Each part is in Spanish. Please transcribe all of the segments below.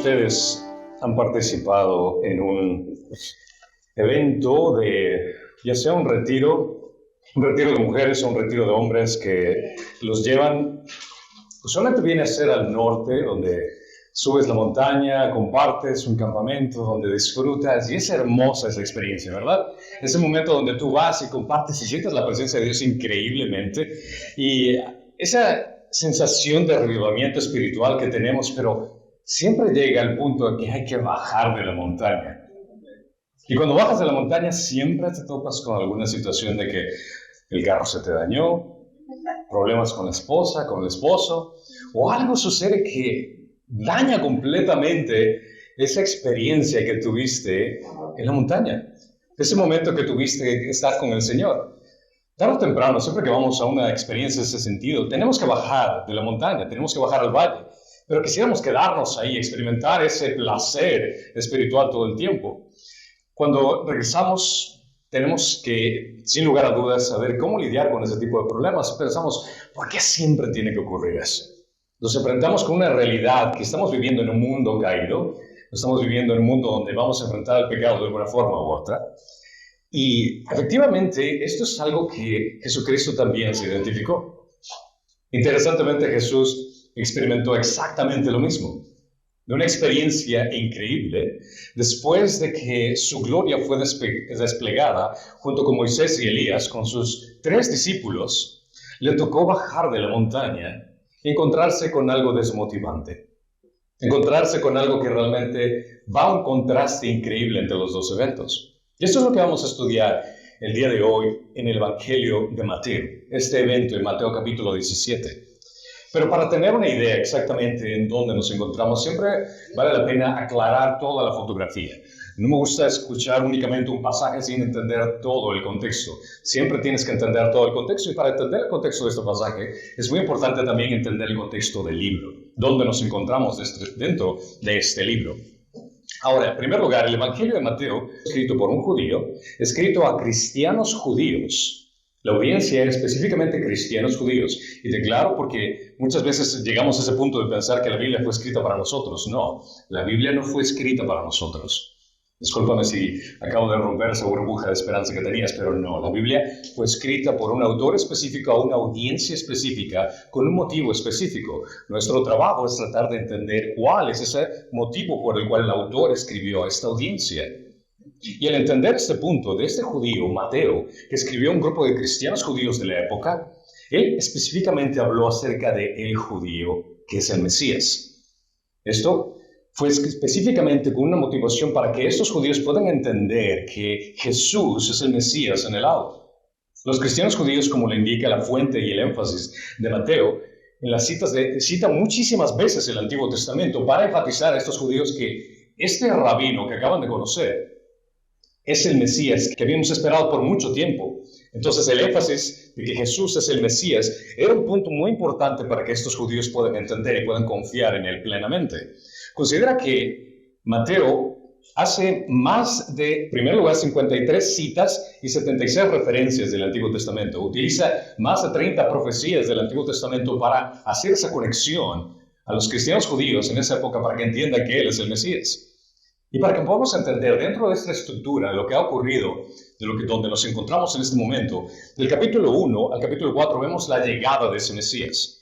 ustedes han participado en un evento de, ya sea un retiro de mujeres o un retiro de hombres que los llevan, usualmente viene a ser al norte, donde subes la montaña, compartes un campamento, donde disfrutas, y es hermosa esa experiencia, ¿verdad? Ese momento donde tú vas y compartes y sientes la presencia de Dios increíblemente, y esa sensación de revivamiento espiritual que tenemos, pero siempre llega al punto de que hay que bajar de la montaña. Y cuando bajas de la montaña siempre te topas con alguna situación de que el carro se te dañó, problemas con la esposa, con el esposo, o algo sucede que daña completamente esa experiencia que tuviste en la montaña, ese momento que tuviste de estar con el Señor. Tarde o temprano, siempre que vamos a una experiencia de ese sentido, tenemos que bajar de la montaña, tenemos que bajar al valle, pero quisiéramos quedarnos ahí, experimentar ese placer espiritual todo el tiempo. Cuando regresamos, tenemos que, sin lugar a dudas, saber cómo lidiar con ese tipo de problemas. Pensamos, ¿por qué siempre tiene que ocurrir eso? Nos enfrentamos con una realidad que estamos viviendo en un mundo caído, estamos viviendo en un mundo donde vamos a enfrentar el pecado de alguna forma u otra. Y efectivamente, esto es algo que Jesucristo también se identificó. Interesantemente, Jesús experimentó exactamente lo mismo. De una experiencia increíble, después de que su gloria fue desplegada junto con Moisés y Elías, con sus 3 discípulos, le tocó bajar de la montaña y encontrarse con algo desmotivante. Encontrarse con algo que realmente va a un contraste increíble entre los 2 eventos. Y esto es lo que vamos a estudiar el día de hoy en el Evangelio de Mateo, este evento en Mateo capítulo 17. Pero para tener una idea exactamente en dónde nos encontramos, siempre vale la pena aclarar toda la fotografía. No me gusta escuchar únicamente un pasaje sin entender todo el contexto. Siempre tienes que entender todo el contexto, y para entender el contexto de este pasaje es muy importante también entender el contexto del libro, dónde nos encontramos dentro de este libro. Ahora, en primer lugar, el Evangelio de Mateo, escrito por un judío, escrito a cristianos judíos. La audiencia era específicamente cristianos judíos. Y te aclaro porque muchas veces llegamos a ese punto de pensar que la Biblia fue escrita para nosotros. No, la Biblia no fue escrita para nosotros. Discúlpame si acabo de romper esa burbuja de esperanza que tenías, pero no. La Biblia fue escrita por un autor específico a una audiencia específica con un motivo específico. Nuestro trabajo es tratar de entender cuál es ese motivo por el cual el autor escribió a esta audiencia. Y al entender este punto de este judío, Mateo, que escribió a un grupo de cristianos judíos de la época, él específicamente habló acerca de el judío, que es el Mesías. Esto fue específicamente con una motivación para que estos judíos puedan entender que Jesús es el Mesías en el auto. Los cristianos judíos, como le indica la fuente y el énfasis de Mateo, en las citas cita muchísimas veces el Antiguo Testamento para enfatizar a estos judíos que este rabino que acaban de conocer es el Mesías que habíamos esperado por mucho tiempo. Entonces el énfasis de que Jesús es el Mesías era un punto muy importante para que estos judíos puedan entender y puedan confiar en él plenamente. Considera que Mateo hace más de, en primer lugar, 53 citas y 76 referencias del Antiguo Testamento. Utiliza más de 30 profecías del Antiguo Testamento para hacer esa conexión a los cristianos judíos en esa época para que entiendan que él es el Mesías. Y para que podamos entender dentro de esta estructura lo que ha ocurrido, donde nos encontramos en este momento, del capítulo 1 al capítulo 4 vemos la llegada de ese Mesías.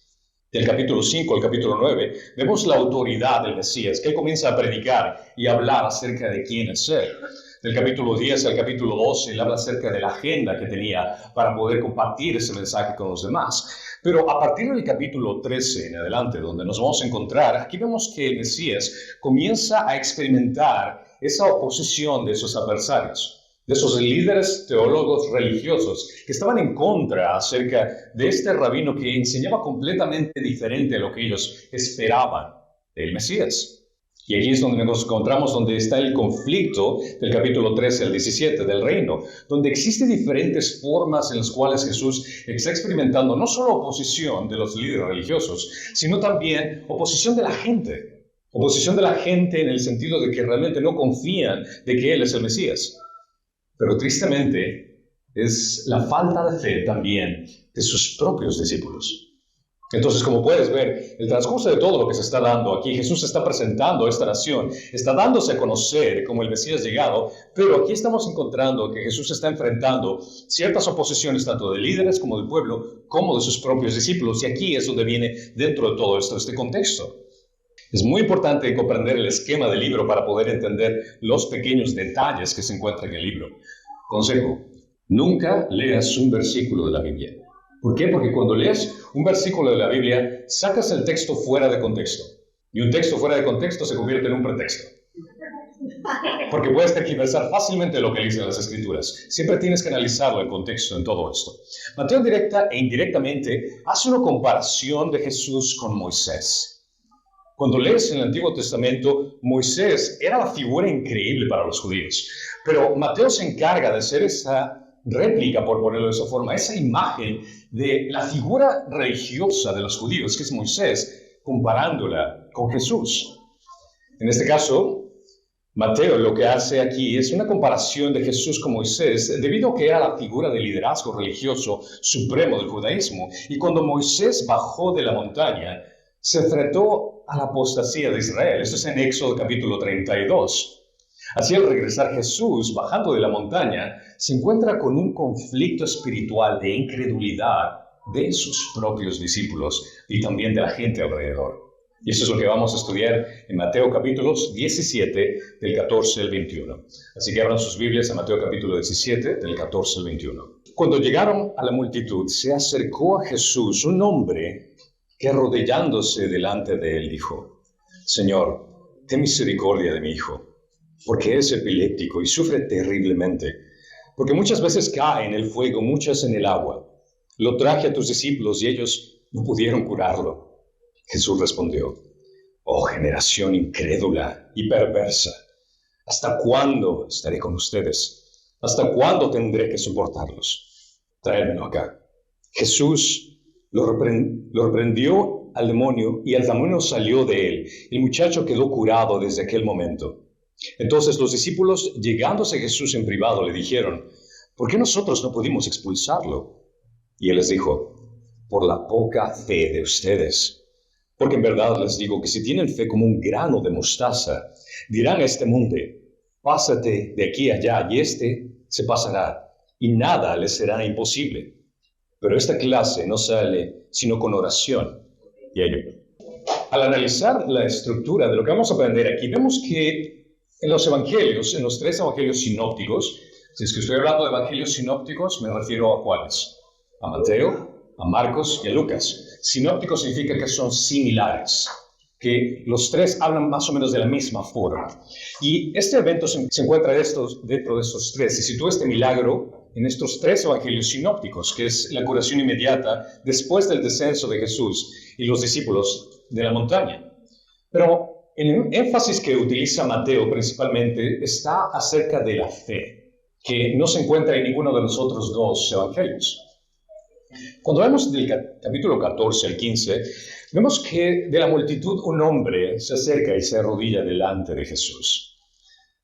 Del capítulo 5 al capítulo 9 vemos la autoridad del Mesías, que él comienza a predicar y a hablar acerca de quién es él. Del capítulo 10 al capítulo 12 él habla acerca de la agenda que tenía para poder compartir ese mensaje con los demás. Pero a partir del capítulo 13 en adelante, donde nos vamos a encontrar, aquí vemos que el Mesías comienza a experimentar esa oposición de sus adversarios, de esos líderes teólogos religiosos que estaban en contra acerca de este rabino que enseñaba completamente diferente a lo que ellos esperaban del Mesías. Y allí es donde nos encontramos, donde está el conflicto del capítulo 13 al 17 del reino, donde existen diferentes formas en las cuales Jesús está experimentando no solo oposición de los líderes religiosos, sino también oposición de la gente. Oposición de la gente en el sentido de que realmente no confían de que Él es el Mesías. Pero tristemente es la falta de fe también de sus propios discípulos. Entonces, como puedes ver, el transcurso de todo lo que se está dando aquí, Jesús se está presentando a esta nación, está dándose a conocer como el Mesías llegado, pero aquí estamos encontrando que Jesús está enfrentando ciertas oposiciones tanto de líderes como del pueblo, como de sus propios discípulos, y aquí es donde viene dentro de todo esto, este contexto. Es muy importante comprender el esquema del libro para poder entender los pequeños detalles que se encuentran en el libro. Consejo: nunca leas un versículo de la Biblia. ¿Por qué? Porque cuando lees un versículo de la Biblia, sacas el texto fuera de contexto. Y un texto fuera de contexto se convierte en un pretexto. Porque puedes tergiversar fácilmente lo que dicen las Escrituras. Siempre tienes que analizarlo en contexto en todo esto. Mateo directa e indirectamente hace una comparación de Jesús con Moisés. Cuando lees en el Antiguo Testamento, Moisés era la figura increíble para los judíos. Pero Mateo se encarga de hacer esa réplica, por ponerlo de esa forma, esa imagen de la figura religiosa de los judíos, que es Moisés, comparándola con Jesús. En este caso, Mateo lo que hace aquí es una comparación de Jesús con Moisés, debido a que era la figura de liderazgo religioso supremo del judaísmo. Y cuando Moisés bajó de la montaña, se enfrentó a la apostasía de Israel. Esto es en Éxodo capítulo 32. Así, al regresar Jesús, bajando de la montaña, se encuentra con un conflicto espiritual de incredulidad de sus propios discípulos y también de la gente alrededor. Y eso es lo que vamos a estudiar en Mateo capítulos 17, del 14 al 21. Así que abran sus Biblias a Mateo capítulo 17, del 14 al 21. Cuando llegaron a la multitud, se acercó a Jesús un hombre que, arrodillándose delante de él, dijo: Señor, ten misericordia de mi hijo, porque es epiléptico y sufre terriblemente, porque muchas veces cae en el fuego, muchas en el agua. Lo traje a tus discípulos y ellos no pudieron curarlo. Jesús respondió: Oh generación incrédula y perversa, ¿hasta cuándo estaré con ustedes? ¿Hasta cuándo tendré que soportarlos? Tráemelo acá. Jesús lo reprendió al demonio y el demonio salió de él. El muchacho quedó curado desde aquel momento. Entonces los discípulos, llegándose a Jesús en privado, le dijeron: ¿Por qué nosotros no pudimos expulsarlo? Y él les dijo: por la poca fe de ustedes. Porque en verdad les digo que si tienen fe como un grano de mostaza, dirán a este monte: pásate de aquí a allá, y se pasará, y nada les será imposible. Pero esta clase no sale sino con oración y ayuno. Al analizar la estructura de lo que vamos a aprender aquí, vemos que en los evangelios, en los 3 evangelios sinópticos, si es que estoy hablando de evangelios sinópticos, me refiero a ¿cuáles? A Mateo, a Marcos y a Lucas. Sinóptico significa que son similares, que los 3 hablan más o menos de la misma forma. Y este evento se encuentra dentro de estos 3. Y sitúa este milagro en estos 3 evangelios sinópticos, que es la curación inmediata después del descenso de Jesús y los discípulos de la montaña. Pero el énfasis que utiliza Mateo principalmente está acerca de la fe, que no se encuentra en ninguno de los otros 2 evangelios. Cuando vemos del capítulo 14 al 15, vemos que de la multitud un hombre se acerca y se arrodilla delante de Jesús.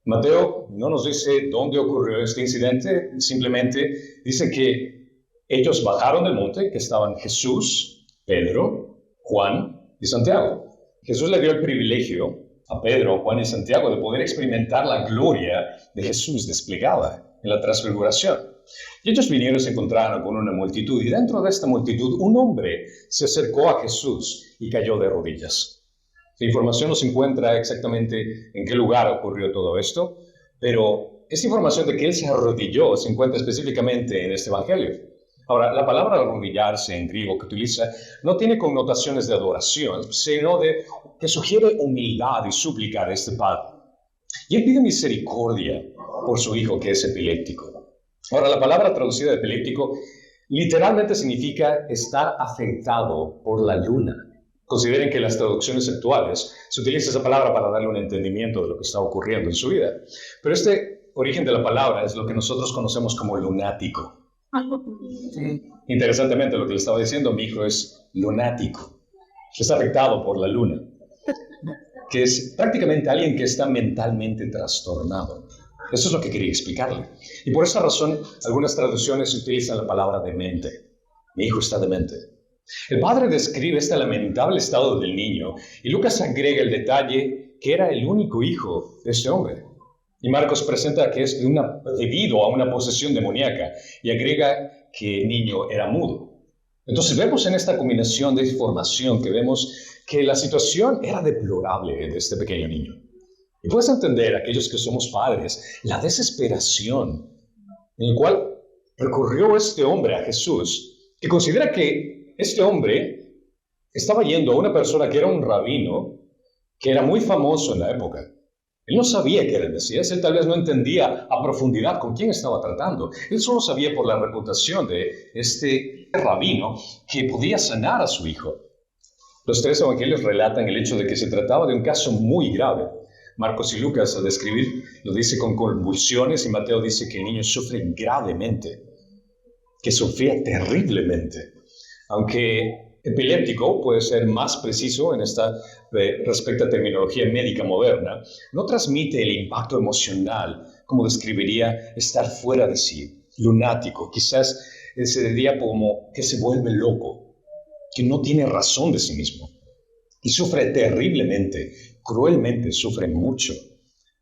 Mateo no nos dice dónde ocurrió este incidente, simplemente dice que ellos bajaron del monte, que estaban Jesús, Pedro, Juan y Santiago. Jesús le dio el privilegio a Pedro, Juan y Santiago de poder experimentar la gloria de Jesús desplegada en la transfiguración. Y ellos vinieron y se encontraron con una multitud, y dentro de esta multitud un hombre se acercó a Jesús y cayó de rodillas. La información no se encuentra exactamente en qué lugar ocurrió todo esto, pero esta información de que él se arrodilló se encuentra específicamente en este evangelio. Ahora, la palabra arrodillarse en griego que utiliza no tiene connotaciones de adoración, sino que sugiere humildad y súplica de este padre. Y él pide misericordia por su hijo que es epiléptico. Ahora, la palabra traducida de epiléptico literalmente significa estar afectado por la luna. Consideren que en las traducciones actuales se utiliza esa palabra para darle un entendimiento de lo que está ocurriendo en su vida. Pero este origen de la palabra es lo que nosotros conocemos como lunático. Interesantemente, lo que le estaba diciendo, mi hijo es lunático. Es afectado por la luna, que es prácticamente alguien que está mentalmente trastornado. Eso es lo que quería explicarle. Y por esa razón, algunas traducciones utilizan la palabra demente. Mi hijo está demente. El padre describe este lamentable estado del niño y Lucas agrega el detalle que era el único hijo de este hombre. Y Marcos presenta que es debido a una posesión demoníaca y agrega que el niño era mudo. Entonces vemos en esta combinación de información que vemos que la situación era deplorable de este pequeño niño. Y puedes entender, aquellos que somos padres, la desesperación en la cual recurrió este hombre a Jesús, que considera que este hombre estaba yendo a una persona que era un rabino, que era muy famoso en la época. Él no sabía que era el Mesías, él tal vez no entendía a profundidad con quién estaba tratando. Él solo sabía por la reputación de este rabino que podía sanar a su hijo. Los tres evangelios relatan el hecho de que se trataba de un caso muy grave. Marcos y Lucas, al describir, lo dice con convulsiones, y Mateo dice que el niño sufre gravemente, que sufría terriblemente. Aunque epiléptico puede ser más preciso en esta respecto a terminología médica moderna, no transmite el impacto emocional como describiría estar fuera de sí, lunático. Quizás se diría como que se vuelve loco, que no tiene razón de sí mismo y sufre terriblemente, cruelmente, sufre mucho.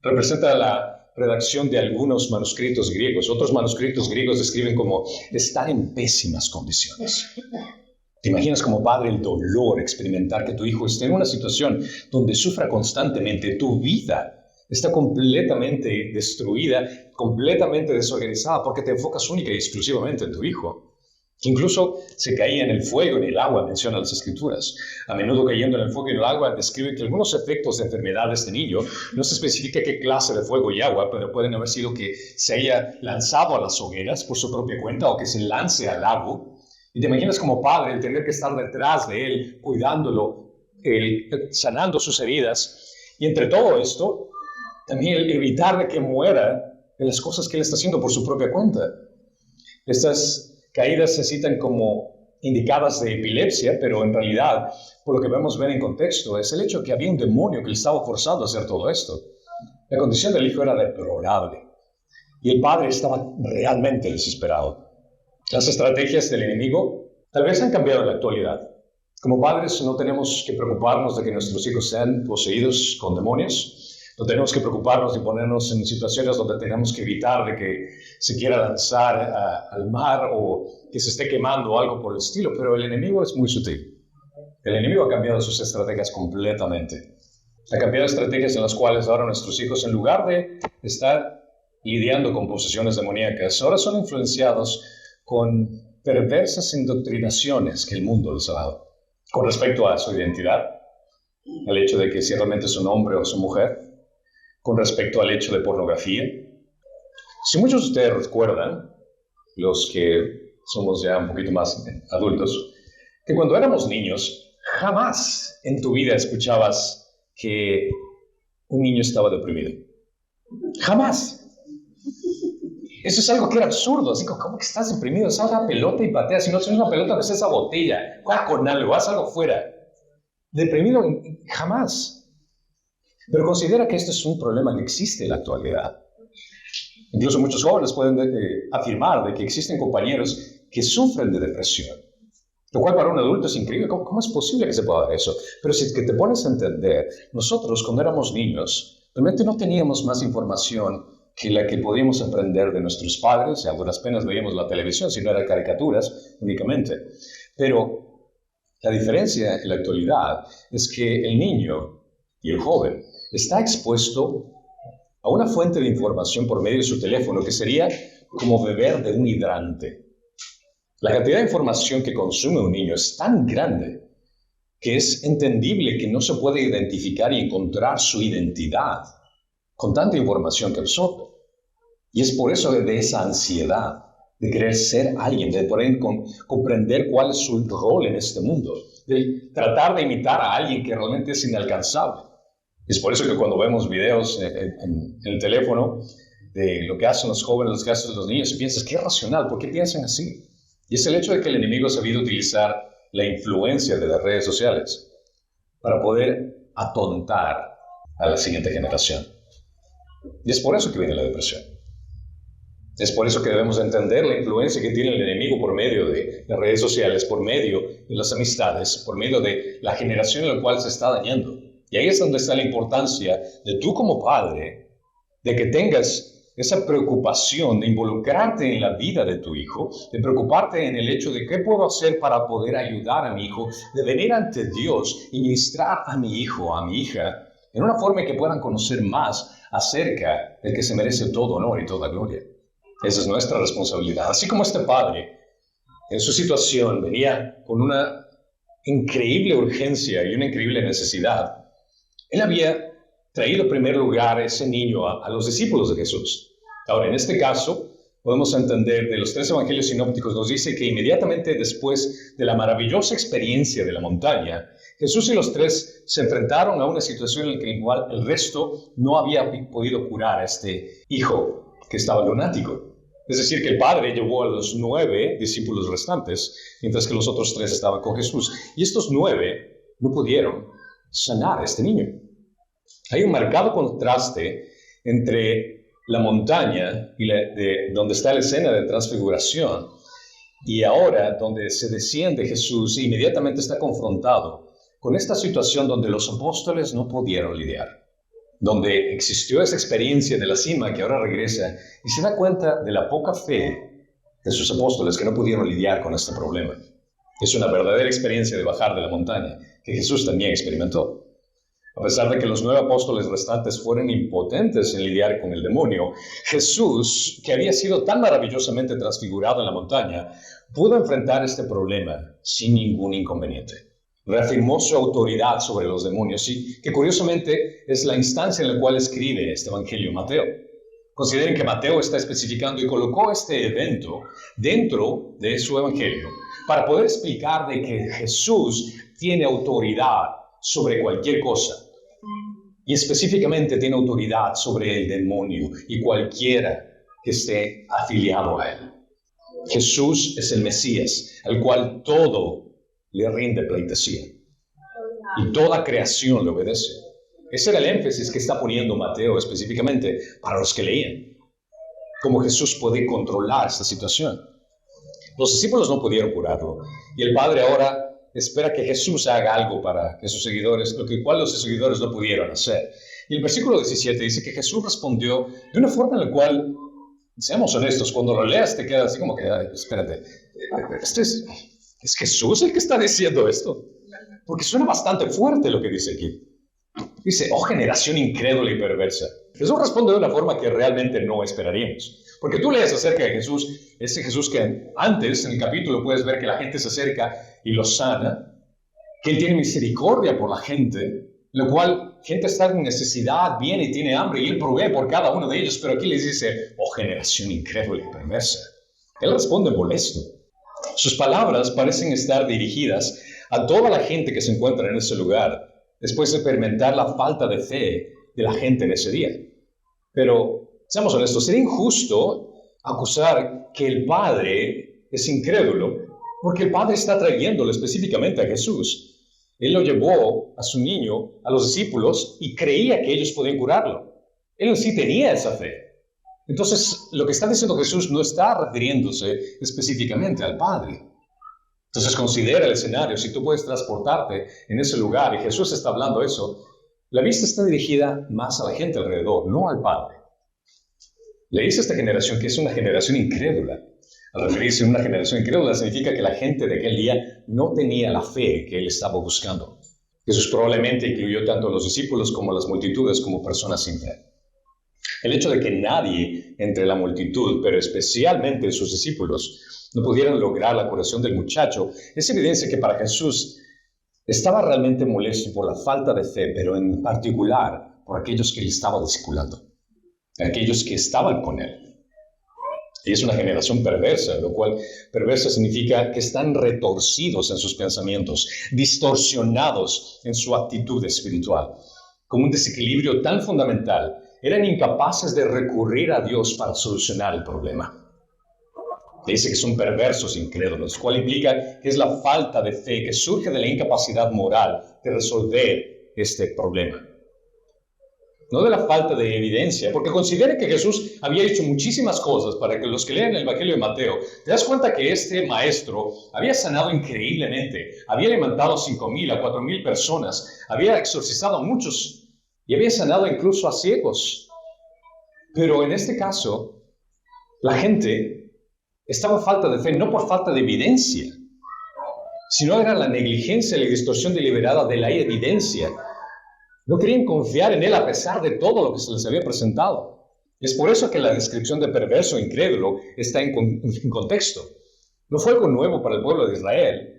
Representa la redacción de algunos manuscritos griegos. Otros manuscritos griegos describen como estar en pésimas condiciones. ¿Te imaginas como padre el dolor, experimentar que tu hijo esté en una situación donde sufra constantemente? Tu vida está completamente destruida, completamente desorganizada, porque te enfocas única y exclusivamente en tu hijo. Incluso se caía en el fuego, en el agua, menciona las Escrituras. A menudo cayendo en el fuego y en el agua describe que algunos efectos de enfermedad de este niño, no se especifica qué clase de fuego y agua, pero pueden haber sido que se haya lanzado a las hogueras por su propia cuenta o que se lance al lago. Y te imaginas como padre el tener que estar detrás de él, cuidándolo, sanando sus heridas. Y entre todo esto, también el evitar de que muera de las cosas que él está haciendo por su propia cuenta. Estas caídas se citan como indicadas de epilepsia, pero en realidad, por lo que vemos ver en contexto, es el hecho de que había un demonio que le estaba forzando a hacer todo esto. La condición del hijo era deplorable y el padre estaba realmente desesperado. Las estrategias del enemigo tal vez han cambiado en la actualidad. Como padres no tenemos que preocuparnos de que nuestros hijos sean poseídos con demonios. No tenemos que preocuparnos de ponernos en situaciones donde tenemos que evitar de que se quiera lanzar al mar o que se esté quemando o algo por el estilo. Pero el enemigo es muy sutil. El enemigo ha cambiado sus estrategias completamente. Ha cambiado estrategias en las cuales ahora nuestros hijos, en lugar de estar lidiando con posesiones demoníacas, ahora son influenciados con perversas indoctrinaciones que el mundo les ha dado con respecto a su identidad, al hecho de que si realmente es un hombre o es una mujer, con respecto al hecho de pornografía. Si muchos de ustedes recuerdan, los que somos ya un poquito más adultos, que cuando éramos niños, jamás en tu vida escuchabas que un niño estaba deprimido. Jamás. Eso es algo que era absurdo, así como, ¿cómo que estás deprimido? Haz una pelota y patea, si no tienes una pelota, pues esa botella, juega con algo, haz algo fuera. Deprimido, jamás. Pero considera que esto es un problema que existe en la actualidad. Incluso muchos jóvenes pueden afirmar de que existen compañeros que sufren de depresión, lo cual para un adulto es increíble. ¿Cómo es posible que se pueda dar eso? Pero si es que te pones a entender, nosotros cuando éramos niños, realmente no teníamos más información que la que podíamos aprender de nuestros padres. A duras penas veíamos la televisión, si no eran caricaturas únicamente. Pero la diferencia en la actualidad es que el niño y el joven está expuesto a una fuente de información por medio de su teléfono que sería como beber de un hidrante. La cantidad de información que consume un niño es tan grande que es entendible que no se puede identificar y encontrar su identidad con tanta información que absorbe. Y es por eso de esa ansiedad de querer ser alguien, de poder comprender cuál es su rol en este mundo, de tratar de imitar a alguien que realmente es inalcanzable. Es por eso que cuando vemos videos en el teléfono de lo que hacen los jóvenes, lo que hacen los niños, piensas, qué irracional, ¿por qué piensan así? Y es el hecho de que el enemigo ha sabido utilizar la influencia de las redes sociales para poder atontar a la siguiente generación. Y es por eso que viene la depresión. Es por eso que debemos entender la influencia que tiene el enemigo por medio de las redes sociales, por medio de las amistades, por medio de la generación en la cual se está dañando. Y ahí es donde está la importancia de tú como padre, de que tengas esa preocupación de involucrarte en la vida de tu hijo, de preocuparte en el hecho de qué puedo hacer para poder ayudar a mi hijo, de venir ante Dios y ministrar a mi hijo, a mi hija, en una forma que puedan conocer más acerca del que se merece todo honor y toda gloria. Esa es nuestra responsabilidad. Así como este padre, en su situación, venía con una increíble urgencia y una increíble necesidad, él había traído en primer lugar a ese niño a los discípulos de Jesús. Ahora, en este caso, podemos entender de los 3 evangelios sinópticos, nos dice que inmediatamente después de la maravillosa experiencia de la montaña, Jesús y los 3 se enfrentaron a una situación en la que igual el resto no había podido curar a este hijo que estaba lunático. Es decir, que el Padre llevó a los 9 discípulos restantes, mientras que los otros 3 estaban con Jesús. Y estos 9 no pudieron sanar a este niño. Hay un marcado contraste entre la montaña y donde está la escena de transfiguración y ahora donde se desciende Jesús e inmediatamente está confrontado con esta situación donde los apóstoles no pudieron lidiar, donde existió esa experiencia de la cima que ahora regresa y se da cuenta de la poca fe de sus apóstoles que no pudieron lidiar con este problema. Es una verdadera experiencia de bajar de la montaña que Jesús también experimentó. A pesar de que los 9 apóstoles restantes fueron impotentes en lidiar con el demonio, Jesús, que había sido tan maravillosamente transfigurado en la montaña, pudo enfrentar este problema sin ningún inconveniente. Reafirmó su autoridad sobre los demonios, y que curiosamente es la instancia en la cual escribe este evangelio Mateo. Consideren que Mateo está especificando y colocó este evento dentro de su evangelio para poder explicar de que Jesús tiene autoridad sobre cualquier cosa. Y específicamente tiene autoridad sobre el demonio y cualquiera que esté afiliado a él. Jesús es el Mesías, al cual todo le rinde pleitesía. Y toda creación le obedece. Ese era el énfasis que está poniendo Mateo específicamente para los que leían. Cómo Jesús puede controlar esta situación. Los discípulos no pudieron curarlo. Y el Padre ahora espera que Jesús haga algo para que sus seguidores, lo que cual los seguidores no pudieron hacer. Y el versículo 17 dice que Jesús respondió de una forma en la cual, seamos honestos, cuando lo leas te quedas así como que, ay, espérate, ¿es Jesús el que está diciendo esto? Porque suena bastante fuerte lo que dice aquí. Dice, oh generación incrédula y perversa. Jesús responde de una forma que realmente no esperaríamos. Porque tú lees acerca de Jesús, ese Jesús que antes en el capítulo puedes ver que la gente se acerca y los sana, que Él tiene misericordia por la gente, lo cual gente está en necesidad, viene y tiene hambre y Él provee por cada uno de ellos, pero aquí les dice, oh generación incrédula y perversa. Él responde molesto. Sus palabras parecen estar dirigidas a toda la gente que se encuentra en ese lugar, después de experimentar la falta de fe de la gente en ese día. Pero, seamos honestos, sería injusto acusar que el Padre es incrédulo, porque el Padre está trayéndolo específicamente a Jesús. Él lo llevó a su niño, a los discípulos, y creía que ellos podían curarlo. Él sí tenía esa fe. Entonces, lo que está diciendo Jesús no está refiriéndose específicamente al Padre. Entonces, considera el escenario. Si tú puedes transportarte en ese lugar y Jesús está hablando eso, la vista está dirigida más a la gente alrededor, no al Padre. Le dice a esta generación que es una generación incrédula. Al referirse a una generación incrédula significa que la gente de aquel día no tenía la fe que él estaba buscando. Jesús probablemente incluyó tanto a los discípulos como a las multitudes como personas sin fe. El hecho de que nadie entre la multitud, pero especialmente sus discípulos, no pudieran lograr la curación del muchacho, es evidencia que para Jesús estaba realmente molesto por la falta de fe, pero en particular por aquellos que le estaban discipulando, aquellos que estaban con él. Y es una generación perversa, lo cual perversa significa que están retorcidos en sus pensamientos, distorsionados en su actitud espiritual. Con un desequilibrio tan fundamental, eran incapaces de recurrir a Dios para solucionar el problema. Dice que son perversos incrédulos, lo cual implica que es la falta de fe que surge de la incapacidad moral de resolver este problema. no de la falta de evidencia, porque considere que Jesús había hecho muchísimas cosas. Para que los que lean el Evangelio de Mateo, te das cuenta que este maestro había sanado increíblemente, había levantado 5,000 a 4,000 personas, había exorcizado a muchos y había sanado incluso a ciegos. Pero en este caso, la gente estaba en falta de fe, no por falta de evidencia, sino era la negligencia y la distorsión deliberada de la evidencia. No querían confiar en él a pesar de todo lo que se les había presentado. Es por eso que la descripción de perverso e incrédulo está en contexto. No fue algo nuevo para el pueblo de Israel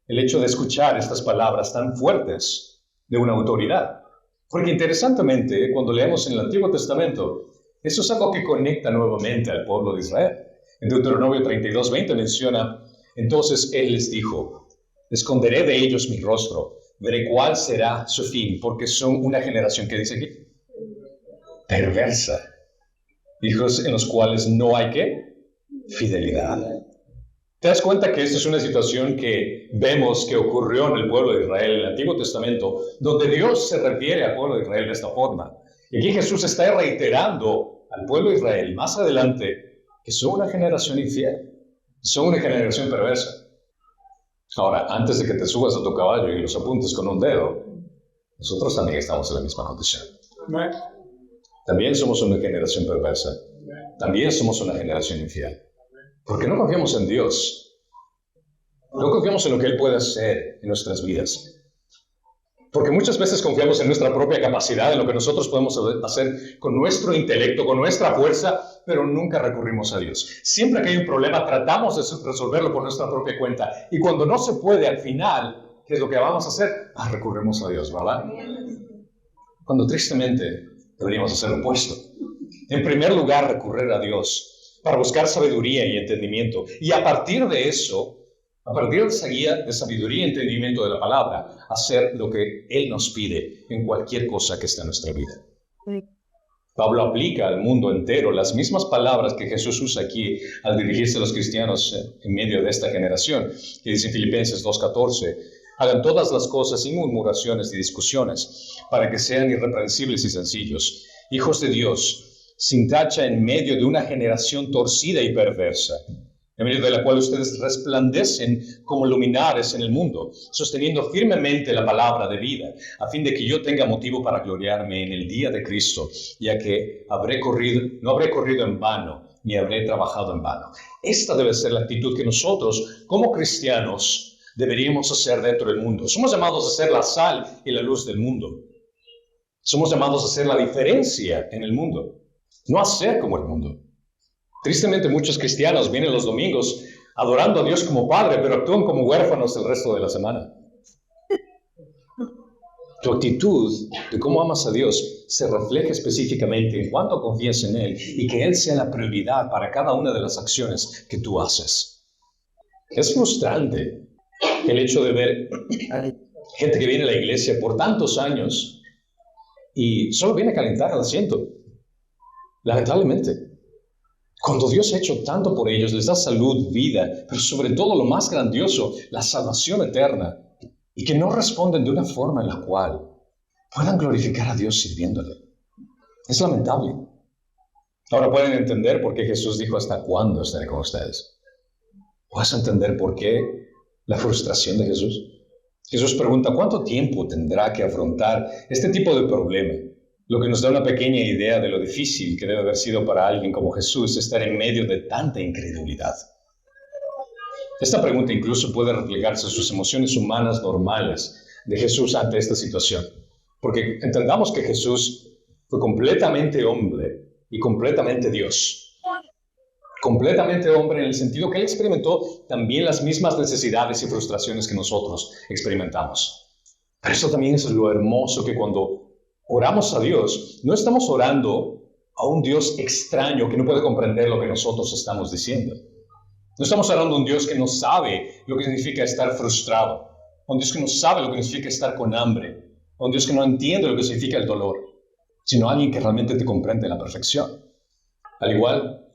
el hecho de escuchar estas palabras tan fuertes de una autoridad. Porque interesantemente, cuando leemos en el Antiguo Testamento, eso es algo que conecta nuevamente al pueblo de Israel. En Deuteronomio 32:20 menciona, entonces él les dijo, esconderé de ellos mi rostro, veré cuál será su fin, porque son una generación que dice aquí, perversa, hijos en los cuales no hay ¿qué? Fidelidad. ¿Te das cuenta que esta es una situación que vemos que ocurrió en el pueblo de Israel en el Antiguo Testamento, donde Dios se refiere al pueblo de Israel de esta forma? Y aquí Jesús está reiterando al pueblo de Israel más adelante que son una generación infiel, son una generación perversa. Ahora, antes de que te subas a tu caballo y los apuntes con un dedo, nosotros también estamos en la misma condición. También somos una generación perversa. También somos una generación infiel. Porque no confiamos en Dios. No confiamos en lo que Él puede hacer en nuestras vidas. Porque muchas veces confiamos en nuestra propia capacidad, en lo que nosotros podemos hacer con nuestro intelecto, con nuestra fuerza, pero nunca recurrimos a Dios. Siempre que hay un problema, tratamos de resolverlo por nuestra propia cuenta. Y cuando no se puede, al final, ¿qué es lo que vamos a hacer? Recurrimos a Dios, ¿verdad? Cuando tristemente deberíamos hacer lo opuesto. En primer lugar, recurrir a Dios para buscar sabiduría y entendimiento. Y a partir de eso, a partir de esa guía de sabiduría y entendimiento de la palabra, hacer lo que Él nos pide en cualquier cosa que esté en nuestra vida. Pablo aplica al mundo entero las mismas palabras que Jesús usa aquí al dirigirse a los cristianos en medio de esta generación, que dice en Filipenses 2:14, hagan todas las cosas sin murmuraciones y discusiones, para que sean irreprensibles y sencillos, hijos de Dios, sin tacha en medio de una generación torcida y perversa, en medio de la cual ustedes resplandecen como luminares en el mundo, sosteniendo firmemente la palabra de vida, a fin de que yo tenga motivo para gloriarme en el día de Cristo, ya que no habré corrido en vano, ni habré trabajado en vano. Esta debe ser la actitud que nosotros, como cristianos, deberíamos hacer dentro del mundo. Somos llamados a ser la sal y la luz del mundo. Somos llamados a hacer la diferencia en el mundo, no a ser como el mundo. Tristemente, muchos cristianos vienen los domingos adorando a Dios como Padre, pero actúan como huérfanos el resto de la semana. Tu actitud de cómo amas a Dios se refleja específicamente en cuánto confías en Él y que Él sea la prioridad para cada una de las acciones que tú haces. Es frustrante el hecho de ver gente que viene a la iglesia por tantos años y solo viene a calentar el asiento. Lamentablemente. Cuando Dios ha hecho tanto por ellos, les da salud, vida, pero sobre todo lo más grandioso, la salvación eterna, y que no responden de una forma en la cual puedan glorificar a Dios sirviéndole. Es lamentable. Ahora pueden entender por qué Jesús dijo hasta cuándo estaré con ustedes. ¿Puedes entender por qué la frustración de Jesús? Jesús pregunta, ¿cuánto tiempo tendrá que afrontar este tipo de problema? Lo que nos da una pequeña idea de lo difícil que debe haber sido para alguien como Jesús estar en medio de tanta incredulidad. Esta pregunta incluso puede reflejarse en sus emociones humanas normales de Jesús ante esta situación. Porque entendamos que Jesús fue completamente hombre y completamente Dios. Completamente hombre en el sentido que Él experimentó también las mismas necesidades y frustraciones que nosotros experimentamos. Pero eso también es lo hermoso, que cuando oramos a Dios, no estamos orando a un Dios extraño que no puede comprender lo que nosotros estamos diciendo. No estamos orando a un Dios que no sabe lo que significa estar frustrado, a un Dios que no sabe lo que significa estar con hambre, a un Dios que no entiende lo que significa el dolor, sino a alguien que realmente te comprende a la perfección. Al igual,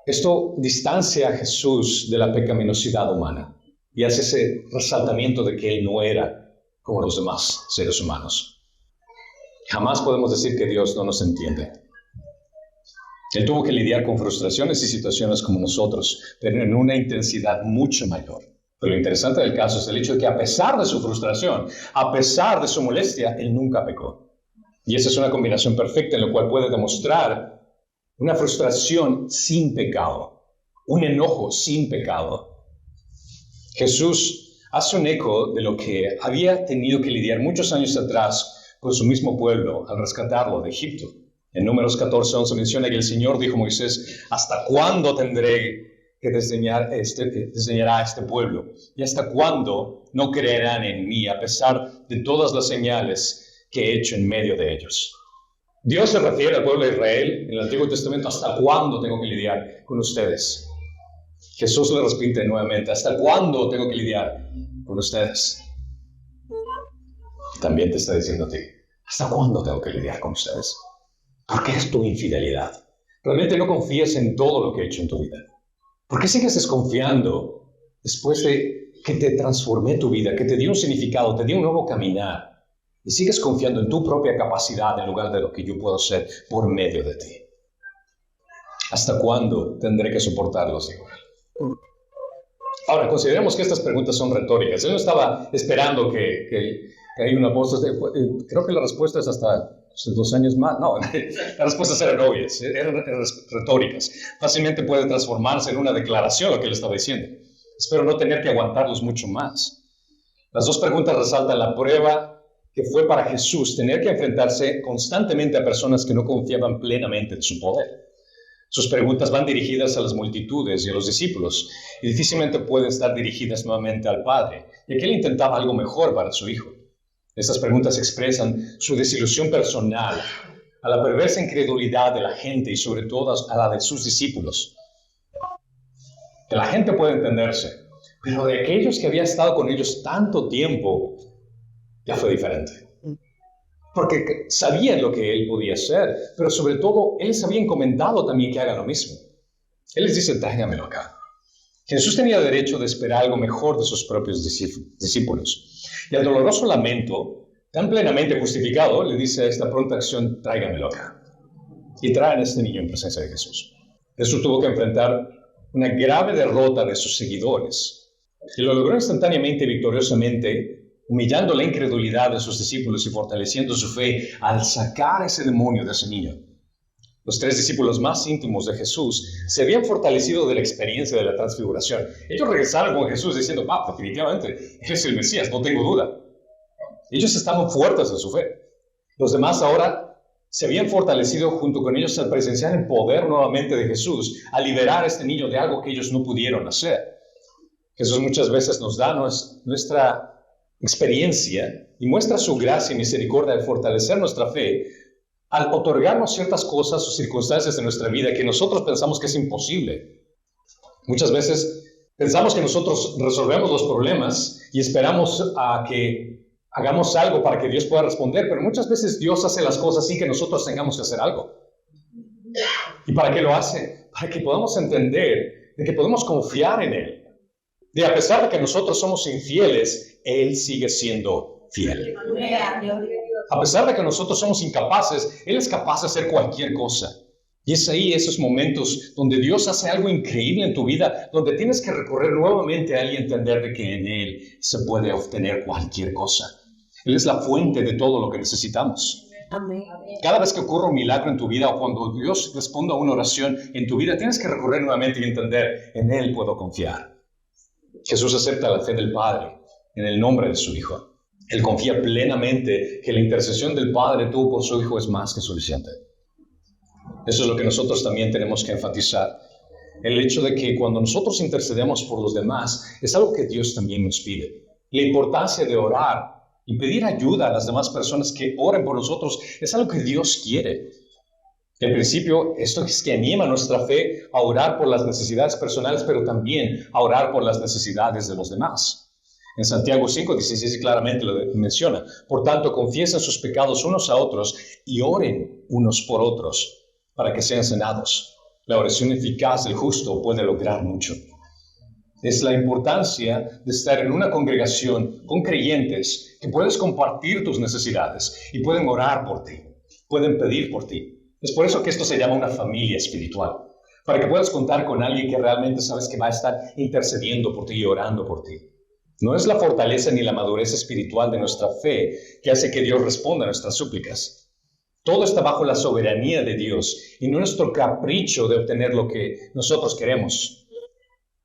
esto distancia a Jesús de la pecaminosidad humana y hace ese resaltamiento de que Él no era como los demás seres humanos. Jamás podemos decir que Dios no nos entiende. Él tuvo que lidiar con frustraciones y situaciones como nosotros, pero en una intensidad mucho mayor. Pero lo interesante del caso es el hecho de que a pesar de su frustración, a pesar de su molestia, Él nunca pecó. Y esa es una combinación perfecta en la cual puede demostrar una frustración sin pecado, un enojo sin pecado. Jesús hace un eco de lo que había tenido que lidiar muchos años atrás con su mismo pueblo al rescatarlo de Egipto. En Números 14:11 menciona que el Señor dijo a Moisés: ¿hasta cuándo tendré que desdeñar a este pueblo? ¿Y hasta cuándo no creerán en mí a pesar de todas las señales que he hecho en medio de ellos? Dios se refiere al pueblo de Israel en el Antiguo Testamento: ¿hasta cuándo tengo que lidiar con ustedes? Jesús le repite nuevamente: ¿hasta cuándo tengo que lidiar con ustedes? También te está diciendo a ti: ¿hasta cuándo tengo que lidiar con ustedes? ¿Por qué es tu infidelidad? ¿Realmente no confías en todo lo que he hecho en tu vida? ¿Por qué sigues desconfiando después de que te transformé tu vida, que te dio un significado, te dio un nuevo caminar? Y sigues confiando en tu propia capacidad en lugar de lo que yo puedo hacer por medio de ti. ¿Hasta cuándo tendré que soportarlos? Dijo él. Ahora, consideremos que estas preguntas son retóricas. Él no estaba esperando que hay una voz. Creo que la respuesta es hasta 2 años más. No, las respuestas eran obvias, eran retóricas. Fácilmente puede transformarse en una declaración lo que él estaba diciendo. Espero no tener que aguantarlos mucho más. Las dos preguntas resaltan la prueba que fue para Jesús tener que enfrentarse constantemente a personas que no confiaban plenamente en su poder. Sus preguntas van dirigidas a las multitudes y a los discípulos, y difícilmente pueden estar dirigidas nuevamente al Padre, ya que él intentaba algo mejor para su Hijo. Estas preguntas expresan su desilusión personal, a la perversa incredulidad de la gente y sobre todo a la de sus discípulos. De la gente puede entenderse, pero de aquellos que había estado con ellos tanto tiempo, ya fue diferente. Porque sabían lo que él podía hacer, pero sobre todo él se había encomendado también que hagan lo mismo. Él les dice: tráigamelo acá. Jesús tenía derecho de esperar algo mejor de sus propios discípulos. Y al doloroso lamento, tan plenamente justificado, le dice a esta pronta acción: tráigamelo acá. Y traen a este niño en presencia de Jesús. Jesús tuvo que enfrentar una grave derrota de sus seguidores. Y lo logró instantáneamente y victoriosamente, humillando la incredulidad de sus discípulos y fortaleciendo su fe al sacar ese demonio de ese niño. Los 3 discípulos más íntimos de Jesús se habían fortalecido de la experiencia de la transfiguración. Ellos regresaron con Jesús diciendo: definitivamente, eres el Mesías, no tengo duda. Ellos estaban fuertes en su fe. Los demás ahora se habían fortalecido junto con ellos al presenciar el poder nuevamente de Jesús, a liberar a este niño de algo que ellos no pudieron hacer. Jesús muchas veces nos da nuestra experiencia y muestra su gracia y misericordia al fortalecer nuestra fe, al otorgarnos ciertas cosas o circunstancias de nuestra vida que nosotros pensamos que es imposible. Muchas veces pensamos que nosotros resolvemos los problemas y esperamos a que hagamos algo para que Dios pueda responder, pero muchas veces Dios hace las cosas sin que nosotros tengamos que hacer algo. ¿Y para qué lo hace? Para que podamos entender de que podemos confiar en Él. De a pesar de que nosotros somos infieles, Él sigue siendo fiel. A pesar de que nosotros somos incapaces, Él es capaz de hacer cualquier cosa. Y es ahí esos momentos donde Dios hace algo increíble en tu vida, donde tienes que recurrir nuevamente a Él y entender de que en Él se puede obtener cualquier cosa. Él es la fuente de todo lo que necesitamos. Amén. Cada vez que ocurre un milagro en tu vida o cuando Dios responda a una oración en tu vida, tienes que recurrir nuevamente y entender: en Él puedo confiar. Jesús acepta la fe del Padre en el nombre de su Hijo. Él confía plenamente que la intercesión del Padre tuvo por su Hijo es más que suficiente. Eso es lo que nosotros también tenemos que enfatizar. El hecho de que cuando nosotros intercedemos por los demás es algo que Dios también nos pide. La importancia de orar y pedir ayuda a las demás personas que oren por nosotros es algo que Dios quiere. En principio, esto es que anima nuestra fe a orar por las necesidades personales, pero también a orar por las necesidades de los demás. En Santiago 5:16 claramente lo menciona: por tanto, confiesen sus pecados unos a otros y oren unos por otros para que sean sanados. La oración eficaz del justo puede lograr mucho. Es la importancia de estar en una congregación con creyentes que puedes compartir tus necesidades y pueden orar por ti, pueden pedir por ti. Es por eso que esto se llama una familia espiritual, para que puedas contar con alguien que realmente sabes que va a estar intercediendo por ti y orando por ti. No es la fortaleza ni la madurez espiritual de nuestra fe que hace que Dios responda a nuestras súplicas. Todo está bajo la soberanía de Dios y no nuestro capricho de obtener lo que nosotros queremos.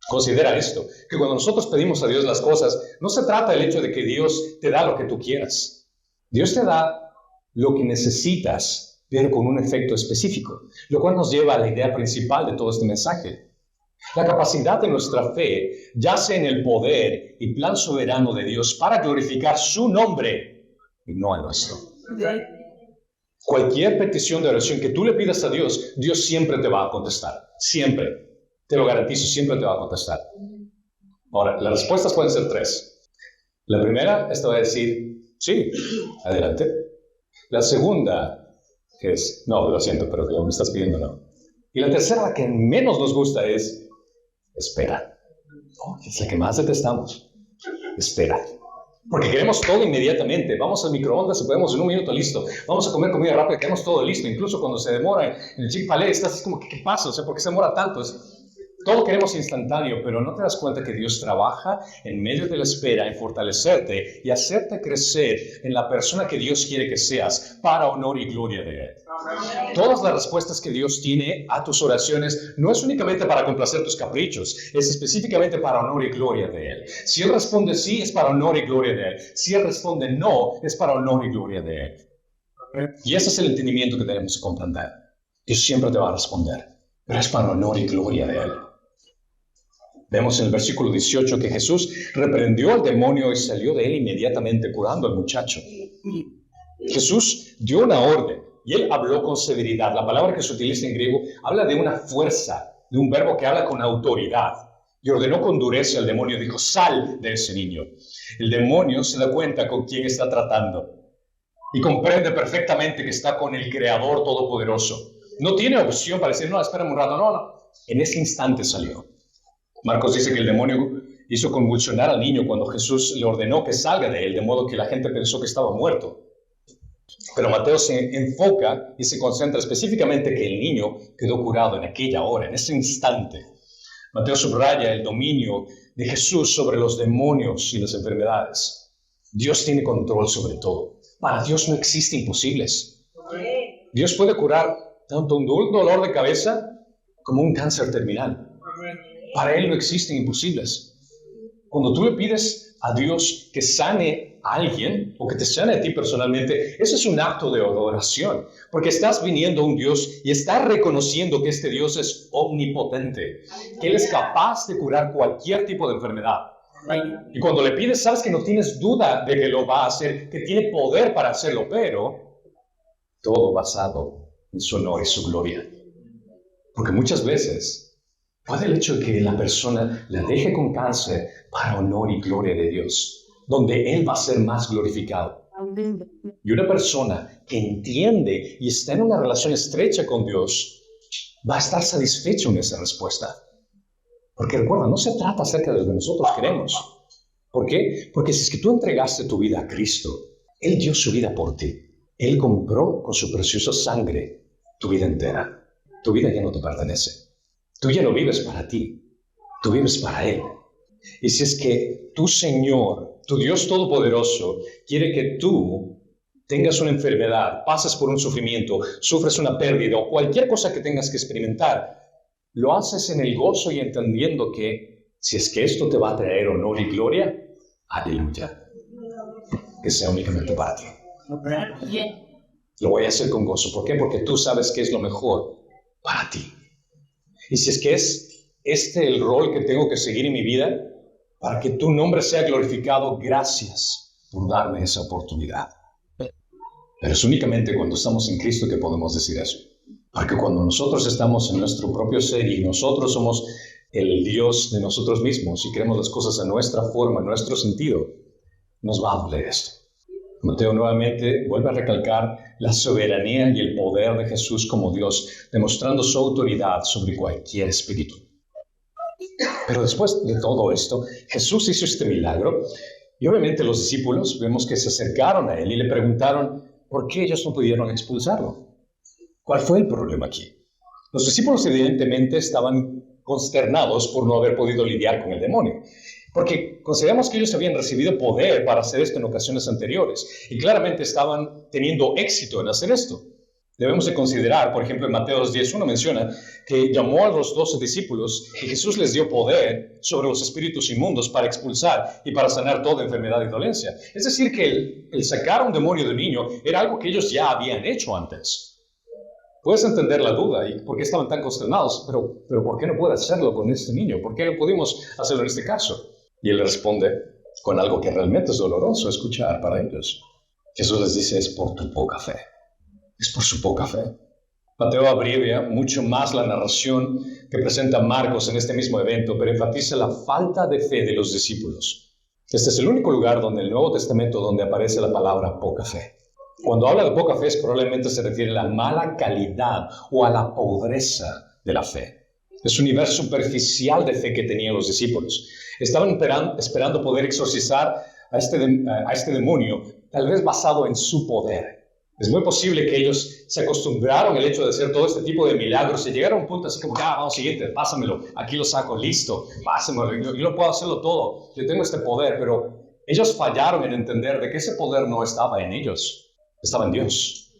Considera esto, que cuando nosotros pedimos a Dios las cosas, no se trata del hecho de que Dios te da lo que tú quieras. Dios te da lo que necesitas, pero con un efecto específico, lo cual nos lleva a la idea principal de todo este mensaje. La capacidad de nuestra fe yace en el poder y plan soberano de Dios para glorificar su nombre y no el nuestro. Cualquier petición de oración que tú le pidas a Dios, Dios siempre te va a contestar. Siempre. Te lo garantizo, siempre te va a contestar. Ahora, las respuestas pueden ser 3. La primera, esta va a decir, sí, adelante. La segunda es, no, lo siento, pero lo que me estás pidiendo no. Y la tercera, la que menos nos gusta es, espera. Oh, es la que más detestamos. Espera. Porque queremos todo inmediatamente. Vamos al microondas y podemos en un minuto listo. Vamos a comer comida rápida, queremos todo listo. Incluso cuando se demora en el Chick-fil-A, estás así como, ¿qué pasa? O sea, ¿por qué se demora tanto? Todo queremos instantáneo, pero no te das cuenta que Dios trabaja en medio de la espera en fortalecerte y hacerte crecer en la persona que Dios quiere que seas para honor y gloria de Él. Todas las respuestas que Dios tiene a tus oraciones no es únicamente para complacer tus caprichos, es específicamente para honor y gloria de Él. Si Él responde sí, es para honor y gloria de Él. Si Él responde no, es para honor y gloria de Él. Y ese es el entendimiento que tenemos que comprender. Dios siempre te va a responder, pero es para honor y gloria de Él. Vemos en el versículo 18 que Jesús reprendió al demonio y salió de él inmediatamente curando al muchacho. Jesús dio una orden y él habló con severidad. La palabra que se utiliza en griego habla de una fuerza, de un verbo que habla con autoridad. Y ordenó con dureza al demonio, dijo, sal de ese niño. El demonio se da cuenta con quién está tratando y comprende perfectamente que está con el Creador Todopoderoso. No tiene opción para decir, no, espérame un rato, no. En ese instante salió. Marcos dice que el demonio hizo convulsionar al niño cuando Jesús le ordenó que salga de él, de modo que la gente pensó que estaba muerto. Pero Mateo se enfoca y se concentra específicamente que el niño quedó curado en aquella hora, en ese instante. Mateo subraya el dominio de Jesús sobre los demonios y las enfermedades. Dios tiene control sobre todo. Para Dios no existen imposibles. Dios puede curar tanto un dolor de cabeza como un cáncer terminal. Para Él no existen imposibles. Cuando tú le pides a Dios que sane a alguien o que te sane a ti personalmente, eso es un acto de adoración, porque estás viniendo a un Dios y estás reconociendo que este Dios es omnipotente, que Él es capaz de curar cualquier tipo de enfermedad. Y cuando le pides, sabes que no tienes duda de que lo va a hacer, que tiene poder para hacerlo, pero todo basado en su honor y su gloria. Porque muchas veces puede el hecho de que la persona la deje con cáncer para honor y gloria de Dios, donde Él va a ser más glorificado. Y una persona que entiende y está en una relación estrecha con Dios va a estar satisfecho en esa respuesta. Porque recuerda, no se trata acerca de lo que nosotros queremos. ¿Por qué? Porque si es que tú entregaste tu vida a Cristo, Él dio su vida por ti. Él compró con su preciosa sangre tu vida entera. Tu vida ya no te pertenece. Tú ya no vives para ti, tú vives para Él. Y si es que tu Señor, tu Dios Todopoderoso, quiere que tú tengas una enfermedad, pases por un sufrimiento, sufres una pérdida o cualquier cosa que tengas que experimentar, lo haces en el gozo y entendiendo que si es que esto te va a traer honor y gloria, aleluya, que sea únicamente para ti. Lo voy a hacer con gozo. ¿Por qué? Porque tú sabes que es lo mejor para ti. Y si es que es este el rol que tengo que seguir en mi vida, para que tu nombre sea glorificado, gracias por darme esa oportunidad. Pero es únicamente cuando estamos en Cristo que podemos decir eso. Porque cuando nosotros estamos en nuestro propio ser y nosotros somos el Dios de nosotros mismos y queremos las cosas a nuestra forma, a nuestro sentido, nos va a doler esto. Mateo nuevamente vuelve a recalcar la soberanía y el poder de Jesús como Dios, demostrando su autoridad sobre cualquier espíritu. Pero después de todo esto, Jesús hizo este milagro Y obviamente los discípulos vemos que se acercaron a él y le preguntaron por qué ellos no pudieron expulsarlo. ¿Cuál fue el problema aquí? Los discípulos evidentemente estaban consternados por no haber podido lidiar con el demonio, porque consideramos que ellos habían recibido poder para hacer esto en ocasiones anteriores y claramente estaban teniendo éxito en hacer esto. Debemos de considerar, por ejemplo, en Mateo 10:1 menciona que llamó a los 12 discípulos y Jesús les dio poder sobre los espíritus inmundos para expulsar y para sanar toda enfermedad y dolencia. Es decir, que el sacar a un demonio de un niño era algo que ellos ya habían hecho antes. Puedes entender la duda y por qué estaban tan consternados, pero ¿por qué no puede hacerlo con este niño? ¿Por qué no pudimos hacerlo en este caso? Y él responde con algo que realmente es doloroso escuchar para ellos. Jesús les dice, es por tu poca fe. Es por su poca fe. Mateo abrevia mucho más la narración que presenta Marcos en este mismo evento, pero enfatiza la falta de fe de los discípulos. Este es el único lugar donde el Nuevo Testamento donde aparece la palabra poca fe. Cuando habla de poca fe, probablemente se refiere a la mala calidad o a la pobreza de la fe. Es un nivel superficial de fe que tenían los discípulos. Estaban esperando poder exorcizar a este demonio, tal vez basado en su poder. Es muy posible que ellos se acostumbraron al hecho de hacer todo este tipo de milagros y llegaron a un punto así como, vamos, siguiente, pásamelo, aquí lo saco, listo, pásamelo, yo lo puedo hacerlo todo, yo tengo este poder, pero ellos fallaron en entender de que ese poder no estaba en ellos, estaba en Dios.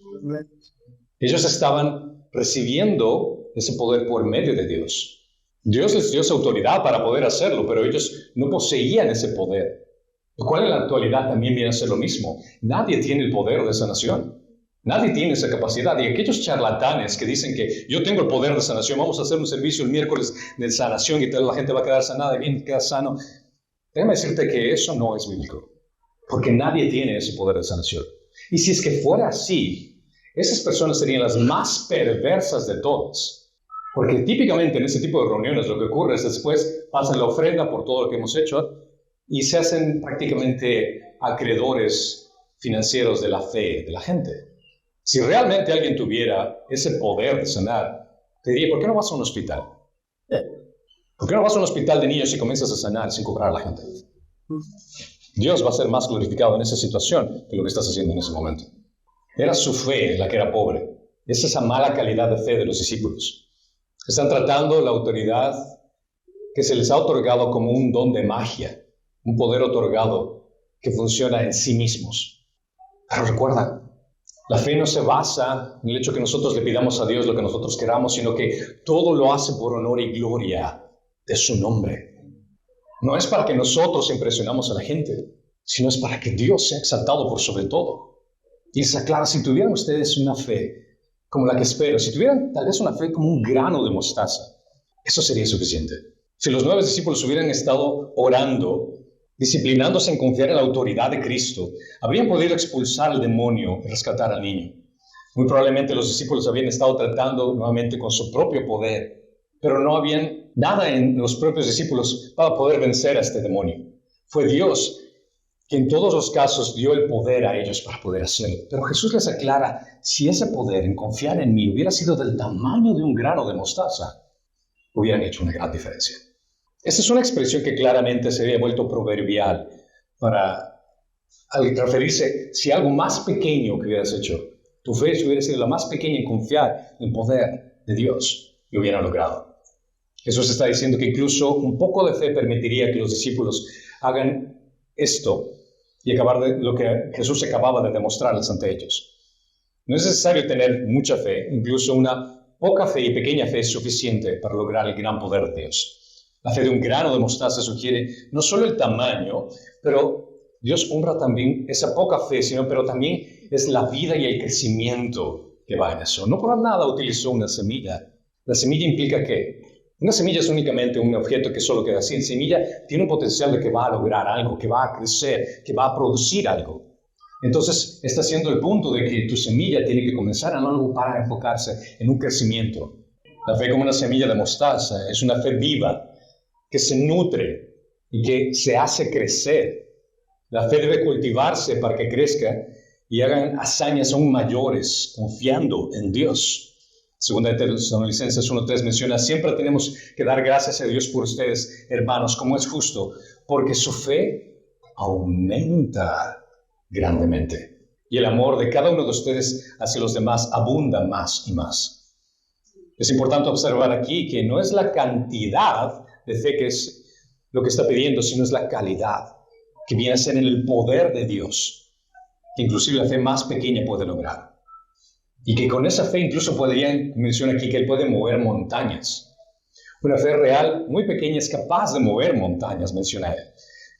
Ellos estaban recibiendo ese poder por medio de Dios. Dios les dio esa autoridad para poder hacerlo, pero ellos no poseían ese poder. Lo cual en la actualidad también viene a ser lo mismo. Nadie tiene el poder de sanación. Nadie tiene esa capacidad. Y aquellos charlatanes que dicen que yo tengo el poder de sanación, vamos a hacer un servicio el miércoles de sanación y toda la gente va a quedar sanada y bien queda sano. Déjame decirte que eso no es bíblico. Porque nadie tiene ese poder de sanación. Y si es que fuera así, esas personas serían las más perversas de todas. Porque típicamente en ese tipo de reuniones lo que ocurre es después pasan la ofrenda por todo lo que hemos hecho y se hacen prácticamente acreedores financieros de la fe de la gente. Si realmente alguien tuviera ese poder de sanar, te diría, ¿por qué no vas a un hospital? ¿Por qué no vas a un hospital de niños y comienzas a sanar sin cobrar a la gente? Dios va a ser más glorificado en esa situación que lo que estás haciendo en ese momento. Era su fe la que era pobre. Es esa mala calidad de fe de los discípulos. Están tratando la autoridad que se les ha otorgado como un don de magia, un poder otorgado que funciona en sí mismos. Pero recuerda, la fe no se basa en el hecho que nosotros le pidamos a Dios lo que nosotros queramos, sino que todo lo hace por honor y gloria de su nombre. No es para que nosotros impresionamos a la gente, sino es para que Dios sea exaltado por sobre todo. Y es claro, si tuvieran ustedes una fe como la que espero, si tuvieran tal vez una fe como un grano de mostaza, eso sería suficiente. Si los 9 discípulos hubieran estado orando, disciplinándose en confiar en la autoridad de Cristo, habrían podido expulsar al demonio y rescatar al niño. Muy probablemente los discípulos habían estado tratando nuevamente con su propio poder, pero no habían nada en los propios discípulos para poder vencer a este demonio. Fue Dios que en todos los casos dio el poder a ellos para poder hacerlo. Pero Jesús les aclara, si ese poder en confiar en mí hubiera sido del tamaño de un grano de mostaza, hubieran hecho una gran diferencia. Esta es una expresión que claramente se había vuelto proverbial para al referirse si algo más pequeño que hubieras hecho, tu fe hubiera sido la más pequeña en confiar en el poder de Dios, lo hubieran logrado. Jesús está diciendo que incluso un poco de fe permitiría que los discípulos hagan esto y acabar de lo que Jesús acababa de demostrarles ante ellos. No es necesario tener mucha fe, incluso una poca fe y pequeña fe es suficiente para lograr el gran poder de Dios. La fe de un grano de mostaza sugiere no solo el tamaño, pero Dios honra también esa poca fe, pero también es la vida y el crecimiento que va en eso. No por nada utilizó una semilla. La semilla implica que una semilla es únicamente un objeto que solo queda así. La semilla tiene un potencial de que va a lograr algo, que va a crecer, que va a producir algo. Entonces, está siendo el punto de que tu semilla tiene que comenzar en algo para enfocarse en un crecimiento. La fe como una semilla de mostaza es una fe viva, que se nutre y que se hace crecer. La fe debe cultivarse para que crezca y hagan hazañas aún mayores, confiando en Dios. Segunda de Tesalonicenses 1:3 menciona, siempre tenemos que dar gracias a Dios por ustedes, hermanos, como es justo, porque su fe aumenta grandemente. Y el amor de cada uno de ustedes hacia los demás abunda más y más. Es importante observar aquí que no es la cantidad de fe que es lo que está pidiendo, sino es la calidad, que viene a ser en el poder de Dios, que inclusive la fe más pequeña puede lograr. Y que con esa fe incluso menciona aquí que Él puede mover montañas. Una fe real, muy pequeña, es capaz de mover montañas, menciona Él.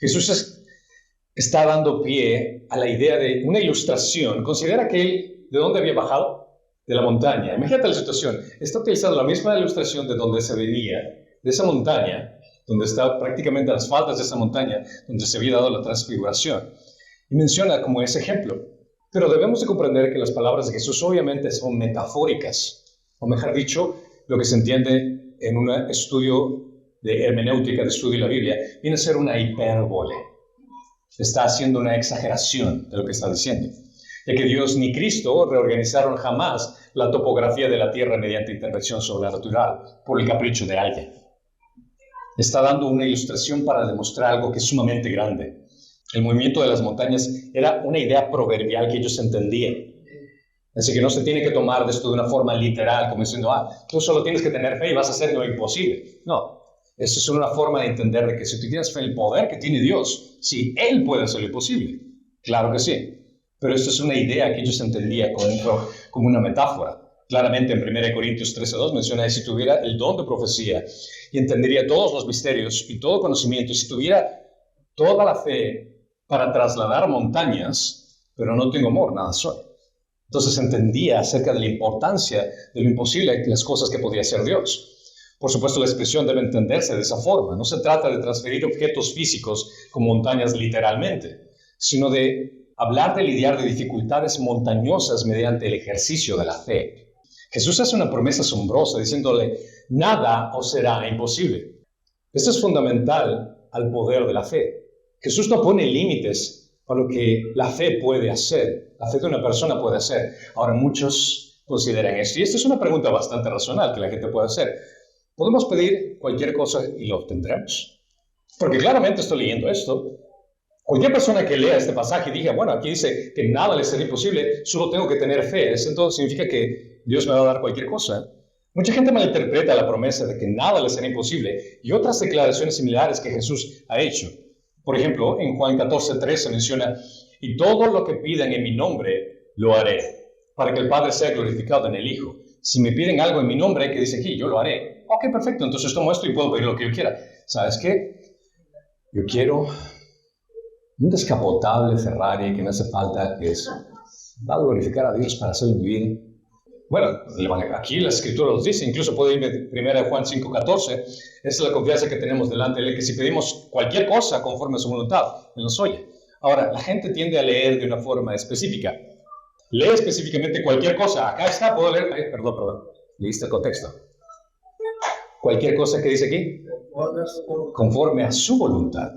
Jesús está dando pie a la idea de una ilustración. Considera que Él, ¿de dónde había bajado? De la montaña. Imagínate la situación. Está utilizando la misma ilustración de donde se venía, de esa montaña, donde está prácticamente a las faldas de esa montaña, donde se había dado la transfiguración. Y menciona como ese ejemplo. Pero debemos de comprender que las palabras de Jesús obviamente son metafóricas, o mejor dicho, lo que se entiende en un estudio de hermenéutica, de estudio de la Biblia, viene a ser una hipérbole. Está haciendo una exageración de lo que está diciendo, ya que Dios ni Cristo reorganizaron jamás la topografía de la tierra mediante intervención sobrenatural por el capricho de alguien. Está dando una ilustración para demostrar algo que es sumamente grande. El movimiento de las montañas era una idea proverbial que ellos entendían. Así que no se tiene que tomar de esto de una forma literal, como diciendo, tú solo tienes que tener fe y vas a hacer lo imposible. No, eso es una forma de entender de que si tú tienes fe en el poder que tiene Dios, sí, Él puede hacer lo imposible. Claro que sí. Pero esto es una idea que ellos entendían como una metáfora. Claramente en 1 Corintios 13:2 menciona que si tuviera el don de profecía y entendería todos los misterios y todo conocimiento, y si tuviera toda la fe para trasladar montañas, pero no tengo amor, nada soy. Entonces entendía acerca de la importancia de lo imposible de las cosas que podía hacer Dios. Por supuesto, la expresión debe entenderse de esa forma. No se trata de transferir objetos físicos como montañas literalmente, sino de hablar de lidiar de dificultades montañosas mediante el ejercicio de la fe. Jesús hace una promesa asombrosa diciéndole, nada os será imposible. Esto es fundamental al poder de la fe. Jesús no pone límites a lo que la fe puede hacer, la fe de una persona puede hacer. Ahora, muchos consideran esto, y esta es una pregunta bastante racional que la gente puede hacer. ¿Podemos pedir cualquier cosa y lo obtendremos? Porque claramente estoy leyendo esto. Cualquier persona que lea este pasaje y diga, bueno, aquí dice que nada le será imposible, solo tengo que tener fe. ¿Eso entonces significa que Dios me va a dar cualquier cosa? Mucha gente malinterpreta la promesa de que nada le será imposible y otras declaraciones similares que Jesús ha hecho. Por ejemplo, en Juan 14:3 se menciona, y todo lo que pidan en mi nombre, lo haré, para que el Padre sea glorificado en el Hijo. Si me piden algo en mi nombre, que dice aquí, yo lo haré. Ok, perfecto, entonces tomo esto y puedo pedir lo que yo quiera. ¿Sabes qué? Yo quiero un descapotable Ferrari que me hace falta, que va a glorificar a Dios para hacerlo vivir. Bueno, aquí la Escritura nos dice, incluso puede ir de 1 Juan 5:14, esa es la confianza que tenemos delante de Él, que si pedimos cualquier cosa conforme a su voluntad, Él nos oye. Ahora, la gente tiende a leer de una forma específica. Lee específicamente cualquier cosa. Acá está, puedo leer. Perdón. Leíste el contexto. Cualquier cosa que dice aquí, conforme a su voluntad.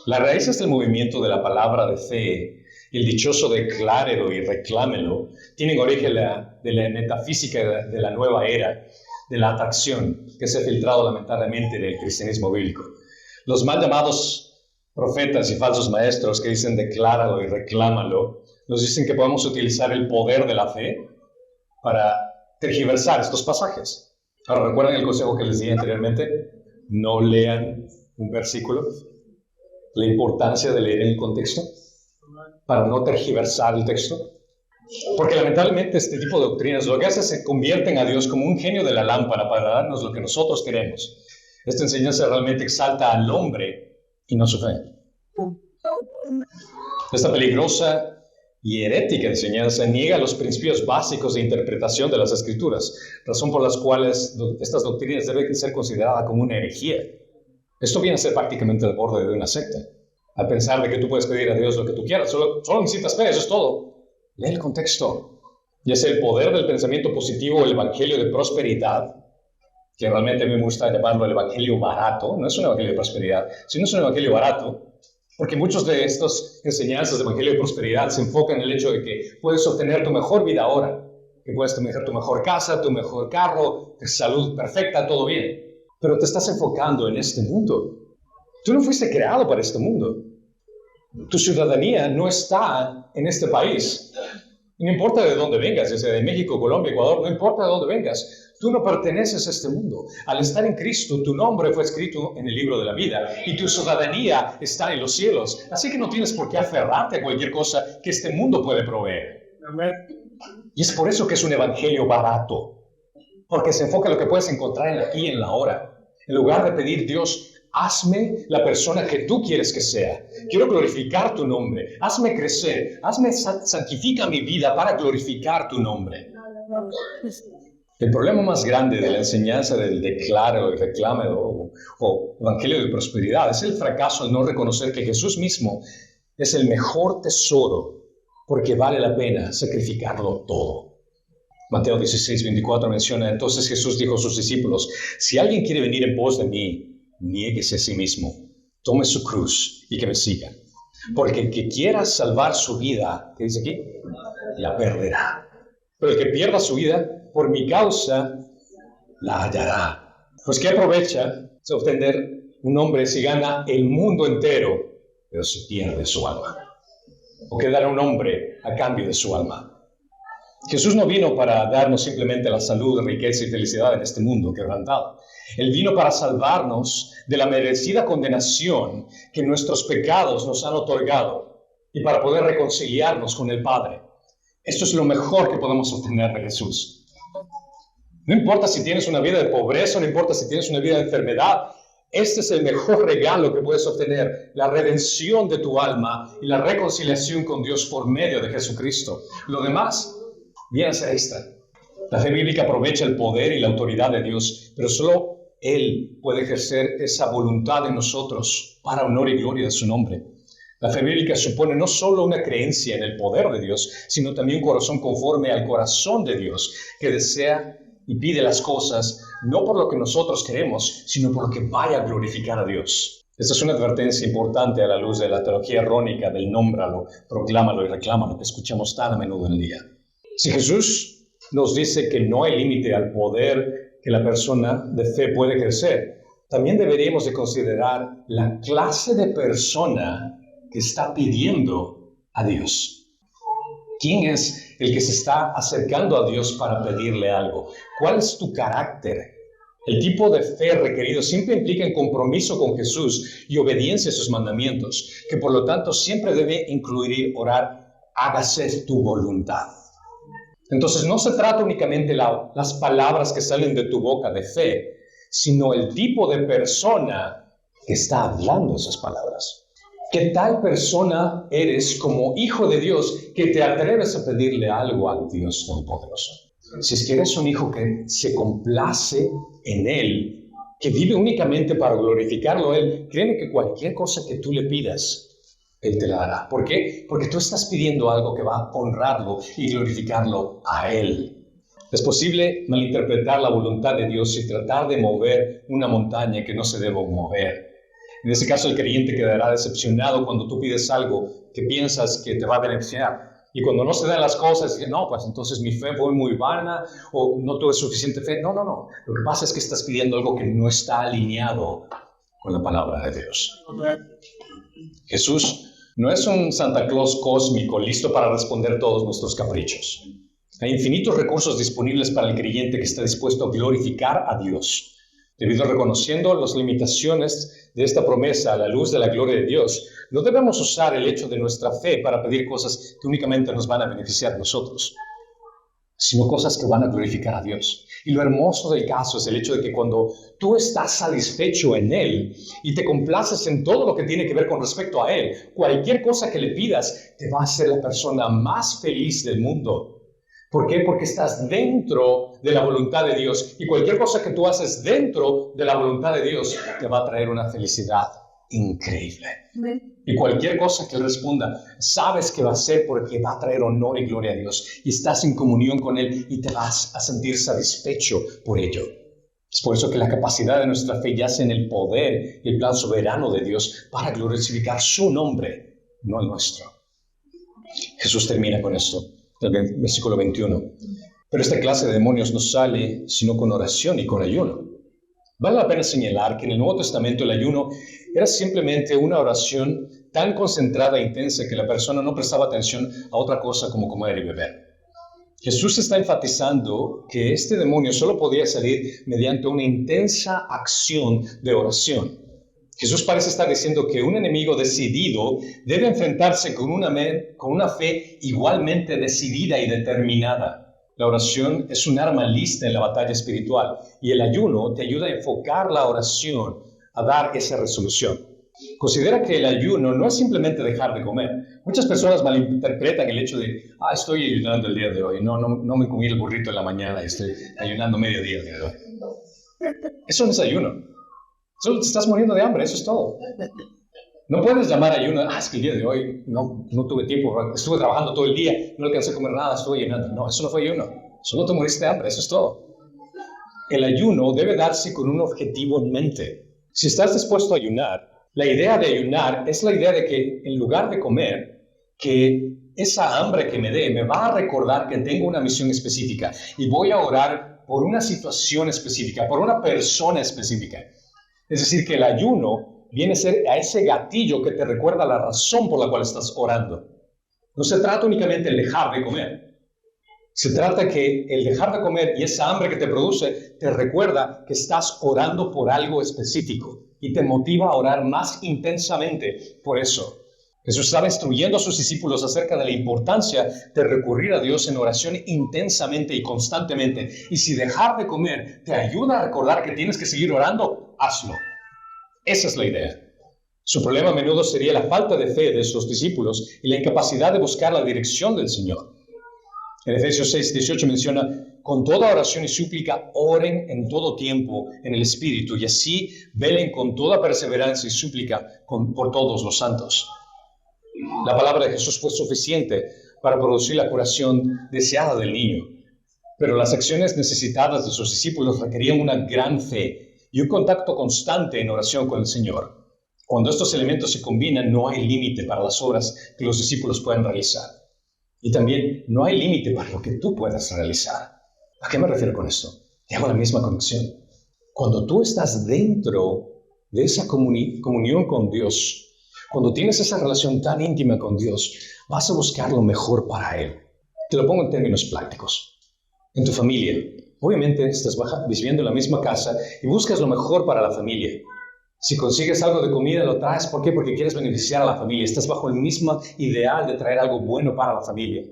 Las raíces del movimiento de la palabra de fe, el dichoso declárelo y reclámelo, tienen origen de la metafísica de la nueva era, de la atracción que se ha filtrado lamentablemente del cristianismo bíblico. Los mal llamados profetas y falsos maestros que dicen decláralo y reclámalo, nos dicen que podemos utilizar el poder de la fe para tergiversar estos pasajes. Ahora, ¿recuerdan el consejo que les di anteriormente? No lean un versículo. La importancia de leer el contexto para no tergiversar el texto. Porque lamentablemente este tipo de doctrinas lo que hace es se convierten a Dios como un genio de la lámpara para darnos lo que nosotros queremos. Esta enseñanza realmente exalta al hombre y no su fe. Esta peligrosa y herética enseñanza niega los principios básicos de interpretación de las Escrituras, razón por las cuales estas doctrinas deben ser consideradas como una herejía. Esto viene a ser prácticamente el borde de una secta. Al pensar de que tú puedes pedir a Dios lo que tú quieras, solo necesitas fe, eso es todo. Lee el contexto. Ya sea el poder del pensamiento positivo o el evangelio de prosperidad, que realmente a mí me gusta llamarlo el evangelio barato, no es un evangelio de prosperidad, sino es un evangelio barato, porque muchas de estas enseñanzas de evangelio de prosperidad se enfocan en el hecho de que puedes obtener tu mejor vida ahora, que puedes tener tu mejor casa, tu mejor carro, salud perfecta, todo bien. Pero te estás enfocando en este mundo. Tú no fuiste creado para este mundo. Tu ciudadanía no está en este país. No importa de dónde vengas, ya sea de México, Colombia, Ecuador, no importa de dónde vengas, tú no perteneces a este mundo. Al estar en Cristo, tu nombre fue escrito en el libro de la vida y tu ciudadanía está en los cielos. Así que no tienes por qué aferrarte a cualquier cosa que este mundo puede proveer. Y es por eso que es un evangelio barato, porque se enfoca en lo que puedes encontrar en el aquí y en la ahora. En lugar de pedir, Dios, hazme la persona que tú quieres que sea. Quiero glorificar tu nombre. Hazme crecer. Santifica mi vida para glorificar tu nombre. El problema más grande de la enseñanza del declaro y reclame o evangelio de prosperidad es el fracaso al no reconocer que Jesús mismo es el mejor tesoro porque vale la pena sacrificarlo todo. Mateo 16:24 menciona, entonces Jesús dijo a sus discípulos, si alguien quiere venir en pos de mí, niéguese a sí mismo, tome su cruz y que me siga. Porque el que quiera salvar su vida, ¿qué dice aquí? La perderá. Pero el que pierda su vida, por mi causa, la hallará. Pues ¿qué aprovecha de obtener un hombre si gana el mundo entero, pero si pierde su alma? ¿O qué dará un hombre a cambio de su alma? Jesús no vino para darnos simplemente la salud, riqueza y felicidad en este mundo quebrantado. Él vino para salvarnos de la merecida condenación que nuestros pecados nos han otorgado y para poder reconciliarnos con el Padre. Esto es lo mejor que podemos obtener de Jesús. No importa si tienes una vida de pobreza, no importa si tienes una vida de enfermedad, este es el mejor regalo que puedes obtener, la redención de tu alma y la reconciliación con Dios por medio de Jesucristo. Lo demás viene a ser extra. La fe bíblica aprovecha el poder y la autoridad de Dios, pero solo Él puede ejercer esa voluntad en nosotros para honor y gloria de su nombre. La fe bíblica supone no solo una creencia en el poder de Dios, sino también un corazón conforme al corazón de Dios, que desea y pide las cosas no por lo que nosotros queremos, sino por lo que vaya a glorificar a Dios. Esta es una advertencia importante a la luz de la teología errónica del nómbralo, proclámalo y reclámalo que escuchamos tan a menudo en el día. Si Jesús nos dice que no hay límite al poder que la persona de fe puede ejercer, también deberíamos de considerar la clase de persona que está pidiendo a Dios. ¿Quién es el que se está acercando a Dios para pedirle algo? ¿Cuál es tu carácter? El tipo de fe requerido siempre implica el compromiso con Jesús y obediencia a sus mandamientos, que por lo tanto siempre debe incluir orar, hágase tu voluntad. Entonces no se trata únicamente las palabras que salen de tu boca de fe, sino el tipo de persona que está hablando esas palabras. ¿Qué tal persona eres como hijo de Dios que te atreves a pedirle algo a Dios Todopoderoso? Si es que eres un hijo que se complace en Él, que vive únicamente para glorificarlo a Él, créeme que cualquier cosa que tú le pidas, Él te la dará. ¿Por qué? Porque tú estás pidiendo algo que va a honrarlo y glorificarlo a Él. Es posible malinterpretar la voluntad de Dios y tratar de mover una montaña que no se debe mover. En ese caso, el creyente quedará decepcionado cuando tú pides algo que piensas que te va a beneficiar. Y cuando no se dan las cosas, no, pues entonces mi fe fue muy vana o no tuve suficiente fe. No. Lo que pasa es que estás pidiendo algo que no está alineado con la palabra de Dios. Jesús no es un Santa Claus cósmico listo para responder todos nuestros caprichos. Hay infinitos recursos disponibles para el creyente que está dispuesto a glorificar a Dios. Debido a reconociendo las limitaciones de esta promesa a la luz de la gloria de Dios, no debemos usar el hecho de nuestra fe para pedir cosas que únicamente nos van a beneficiar a nosotros, sino cosas que van a glorificar a Dios. Y lo hermoso del caso es el hecho de que cuando tú estás satisfecho en Él y te complaces en todo lo que tiene que ver con respecto a Él, cualquier cosa que le pidas te va a hacer la persona más feliz del mundo. ¿Por qué? Porque estás dentro de la voluntad de Dios y cualquier cosa que tú haces dentro de la voluntad de Dios te va a traer una felicidad increíble. Y cualquier cosa que Él responda, sabes que va a ser porque va a traer honor y gloria a Dios y estás en comunión con Él y te vas a sentir satisfecho por ello. Es por eso que la capacidad de nuestra fe yace en el poder y el plan soberano de Dios para glorificar su nombre, no el nuestro. Jesús termina con esto. El versículo 21. Pero esta clase de demonios no sale sino con oración y con ayuno. Vale la pena señalar que en el Nuevo Testamento el ayuno era simplemente una oración tan concentrada e intensa que la persona no prestaba atención a otra cosa como comer y beber. Jesús está enfatizando que este demonio solo podía salir mediante una intensa acción de oración. Jesús parece estar diciendo que un enemigo decidido debe enfrentarse con una fe igualmente decidida y determinada. La oración es un arma lista en la batalla espiritual y el ayuno te ayuda a enfocar la oración a dar esa resolución. Considera que el ayuno no es simplemente dejar de comer. Muchas personas malinterpretan el hecho de, estoy ayunando el día de hoy, no me comí el burrito en la mañana, estoy ayunando mediodía el día de hoy. Eso no es ayuno. Solo te estás muriendo de hambre, eso es todo. No puedes llamar ayuno, es que el día de hoy no tuve tiempo, estuve trabajando todo el día, no alcancé a comer nada, estuve ayunando. No, eso no fue ayuno. Solo te moriste de hambre, eso es todo. El ayuno debe darse con un objetivo en mente. Si estás dispuesto a ayunar, la idea de ayunar es la idea de que en lugar de comer, que esa hambre que me dé me va a recordar que tengo una misión específica y voy a orar por una situación específica, por una persona específica. Es decir, que el ayuno viene a ser a ese gatillo que te recuerda la razón por la cual estás orando. No se trata únicamente de dejar de comer. Se trata que el dejar de comer y esa hambre que te produce te recuerda que estás orando por algo específico y te motiva a orar más intensamente por eso. Jesús estaba instruyendo a sus discípulos acerca de la importancia de recurrir a Dios en oración intensamente y constantemente. Y si dejar de comer te ayuda a recordar que tienes que seguir orando, hazlo. Esa es la idea. Su problema a menudo sería la falta de fe de sus discípulos y la incapacidad de buscar la dirección del Señor. En Efesios 6:18 menciona, con toda oración y súplica, oren en todo tiempo en el Espíritu, y así velen con toda perseverancia y súplica por todos los santos. La palabra de Jesús fue suficiente para producir la curación deseada del niño, pero las acciones necesitadas de sus discípulos requerían una gran fe y un contacto constante en oración con el Señor. Cuando estos elementos se combinan, no hay límite para las obras que los discípulos pueden realizar. Y también no hay límite para lo que tú puedas realizar. ¿A qué me refiero con esto? Te hago la misma conexión. Cuando tú estás dentro de esa comunión con Dios, cuando tienes esa relación tan íntima con Dios, vas a buscar lo mejor para Él. Te lo pongo en términos prácticos. En tu familia, obviamente estás viviendo en la misma casa y buscas lo mejor para la familia. Si consigues algo de comida, lo traes. ¿Por qué? Porque quieres beneficiar a la familia. Estás bajo el mismo ideal de traer algo bueno para la familia.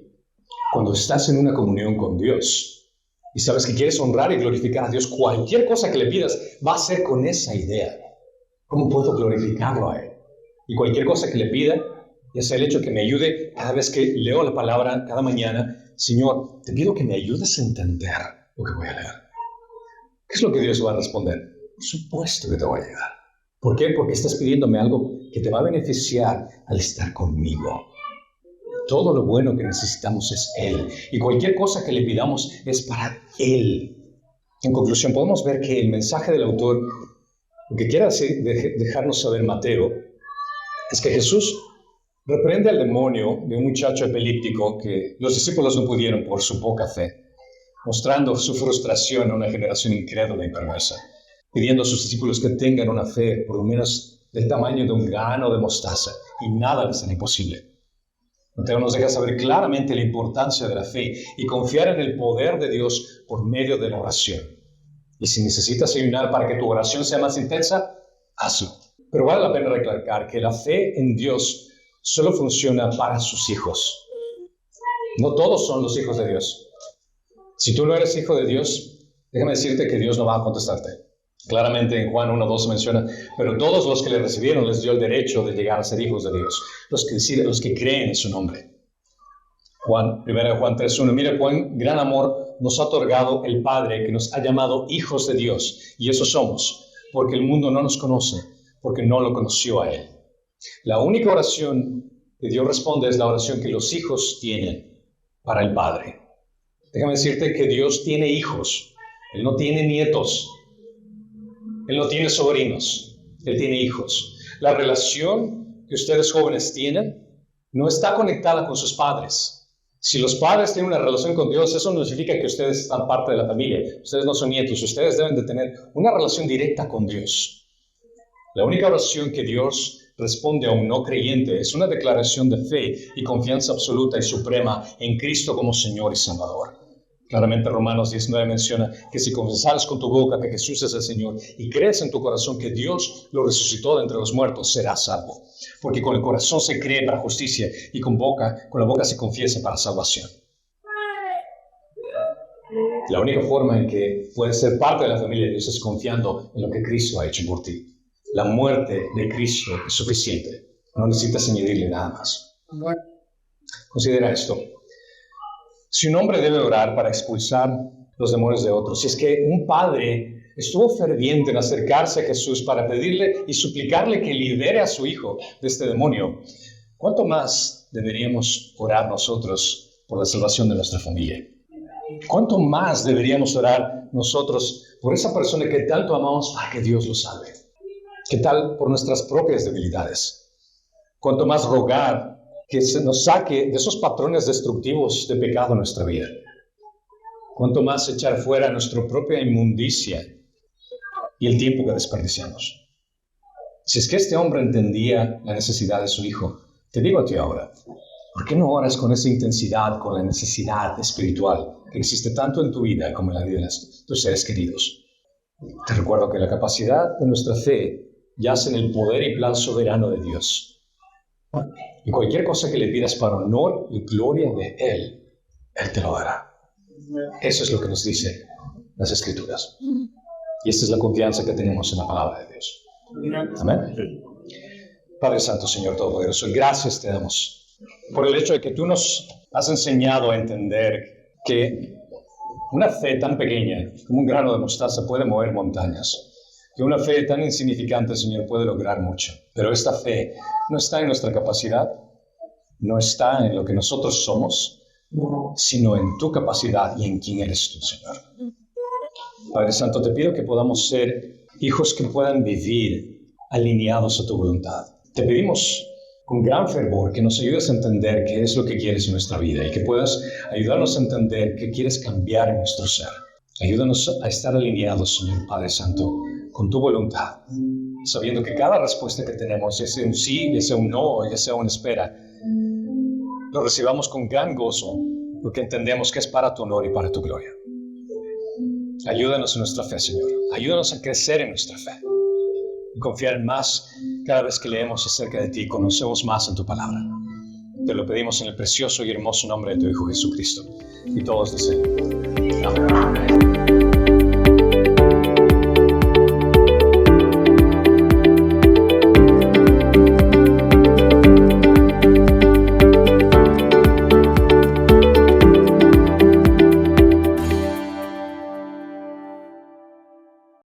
Cuando estás en una comunión con Dios y sabes que quieres honrar y glorificar a Dios, cualquier cosa que le pidas va a ser con esa idea. ¿Cómo puedo glorificarlo a Él? Y cualquier cosa que le pida, ya sea el hecho que me ayude cada vez que leo la palabra cada mañana, Señor, te pido que me ayudes a entender lo que voy a leer. ¿Qué es lo que Dios va a responder? Por supuesto que te voy a ayudar. ¿Por qué? Porque estás pidiéndome algo que te va a beneficiar al estar conmigo. Todo lo bueno que necesitamos es Él. Y cualquier cosa que le pidamos es para Él. En conclusión, podemos ver que el mensaje del autor, lo que quiere dejarnos saber Mateo, es que Jesús reprende al demonio de un muchacho epiléptico que los discípulos no pudieron por su poca fe, mostrando su frustración a una generación incrédula y perversa, pidiendo a sus discípulos que tengan una fe por lo menos del tamaño de un grano de mostaza, y nada les será imposible. Mateo nos deja saber claramente la importancia de la fe y confiar en el poder de Dios por medio de la oración. Y si necesitas ayunar para que tu oración sea más intensa, hazlo. Pero vale la pena recalcar que la fe en Dios solo funciona para sus hijos. No todos son los hijos de Dios. Si tú no eres hijo de Dios, déjame decirte que Dios no va a contestarte. Claramente en Juan 1:2 menciona, pero todos los que le recibieron les dio el derecho de llegar a ser hijos de Dios, los que creen en su nombre. 1 Juan 3:1, mira cuán gran amor nos ha otorgado el Padre, que nos ha llamado hijos de Dios, y eso somos, porque el mundo no nos conoce, porque no lo conoció a Él. La única oración que Dios responde es la oración que los hijos tienen para el Padre. Déjame decirte que Dios tiene hijos, Él no tiene nietos. Él no tiene sobrinos, Él tiene hijos. La relación que ustedes jóvenes tienen no está conectada con sus padres. Si los padres tienen una relación con Dios, eso no significa que ustedes están parte de la familia. Ustedes no son nietos, ustedes deben de tener una relación directa con Dios. La única oración que Dios responde a un no creyente es una declaración de fe y confianza absoluta y suprema en Cristo como Señor y Salvador. Claramente Romanos 19 menciona que si confesares con tu boca que Jesús es el Señor y crees en tu corazón que Dios lo resucitó de entre los muertos, serás salvo. Porque con el corazón se cree para justicia y con la boca se confiesa para salvación. La única forma en que puedes ser parte de la familia de Dios es confiando en lo que Cristo ha hecho por ti. La muerte de Cristo es suficiente. No necesitas añadirle nada más. Considera esto. Si un hombre debe orar para expulsar los demonios de otros, si es que un padre estuvo ferviente en acercarse a Jesús para pedirle y suplicarle que libere a su hijo de este demonio, ¿cuánto más deberíamos orar nosotros por la salvación de nuestra familia? ¿Cuánto más deberíamos orar nosotros por esa persona que tanto amamos para que Dios lo salve? ¿Qué tal por nuestras propias debilidades? ¿Cuánto más rogar que se nos saque de esos patrones destructivos de pecado en nuestra vida? ¿Cuánto más echar fuera nuestra propia inmundicia y el tiempo que desperdiciamos? Si es que este hombre entendía la necesidad de su hijo, te digo a ti ahora, ¿por qué no oras con esa intensidad, con la necesidad espiritual que existe tanto en tu vida como en la vida de tus seres queridos? Te recuerdo que la capacidad de nuestra fe yace en el poder y plan soberano de Dios. Y cualquier cosa que le pidas para honor y gloria de Él, Él te lo dará. Eso es lo que nos dice las Escrituras. Y esta es la confianza que tenemos en la palabra de Dios. Amén. Padre Santo, Señor Todopoderoso, gracias te damos por el hecho de que tú nos has enseñado a entender que una fe tan pequeña como un grano de mostaza puede mover montañas. Que una fe tan insignificante, Señor, puede lograr mucho. Pero esta fe no está en nuestra capacidad, no está en lo que nosotros somos, sino en tu capacidad y en quién eres tú, Señor. Padre Santo, te pido que podamos ser hijos que puedan vivir alineados a tu voluntad. Te pedimos con gran fervor que nos ayudes a entender qué es lo que quieres en nuestra vida y que puedas ayudarnos a entender qué quieres cambiar en nuestro ser. Ayúdanos a estar alineados, Señor Padre Santo, con tu voluntad, sabiendo que cada respuesta que tenemos, ya sea un sí, ya sea un no, ya sea una espera, lo recibamos con gran gozo, porque entendemos que es para tu honor y para tu gloria. Ayúdanos en nuestra fe, Señor. Ayúdanos a crecer en nuestra fe y confiar más cada vez que leemos acerca de ti y conocemos más en tu palabra. Te lo pedimos en el precioso y hermoso nombre de tu Hijo Jesucristo. Y todos dicen amén.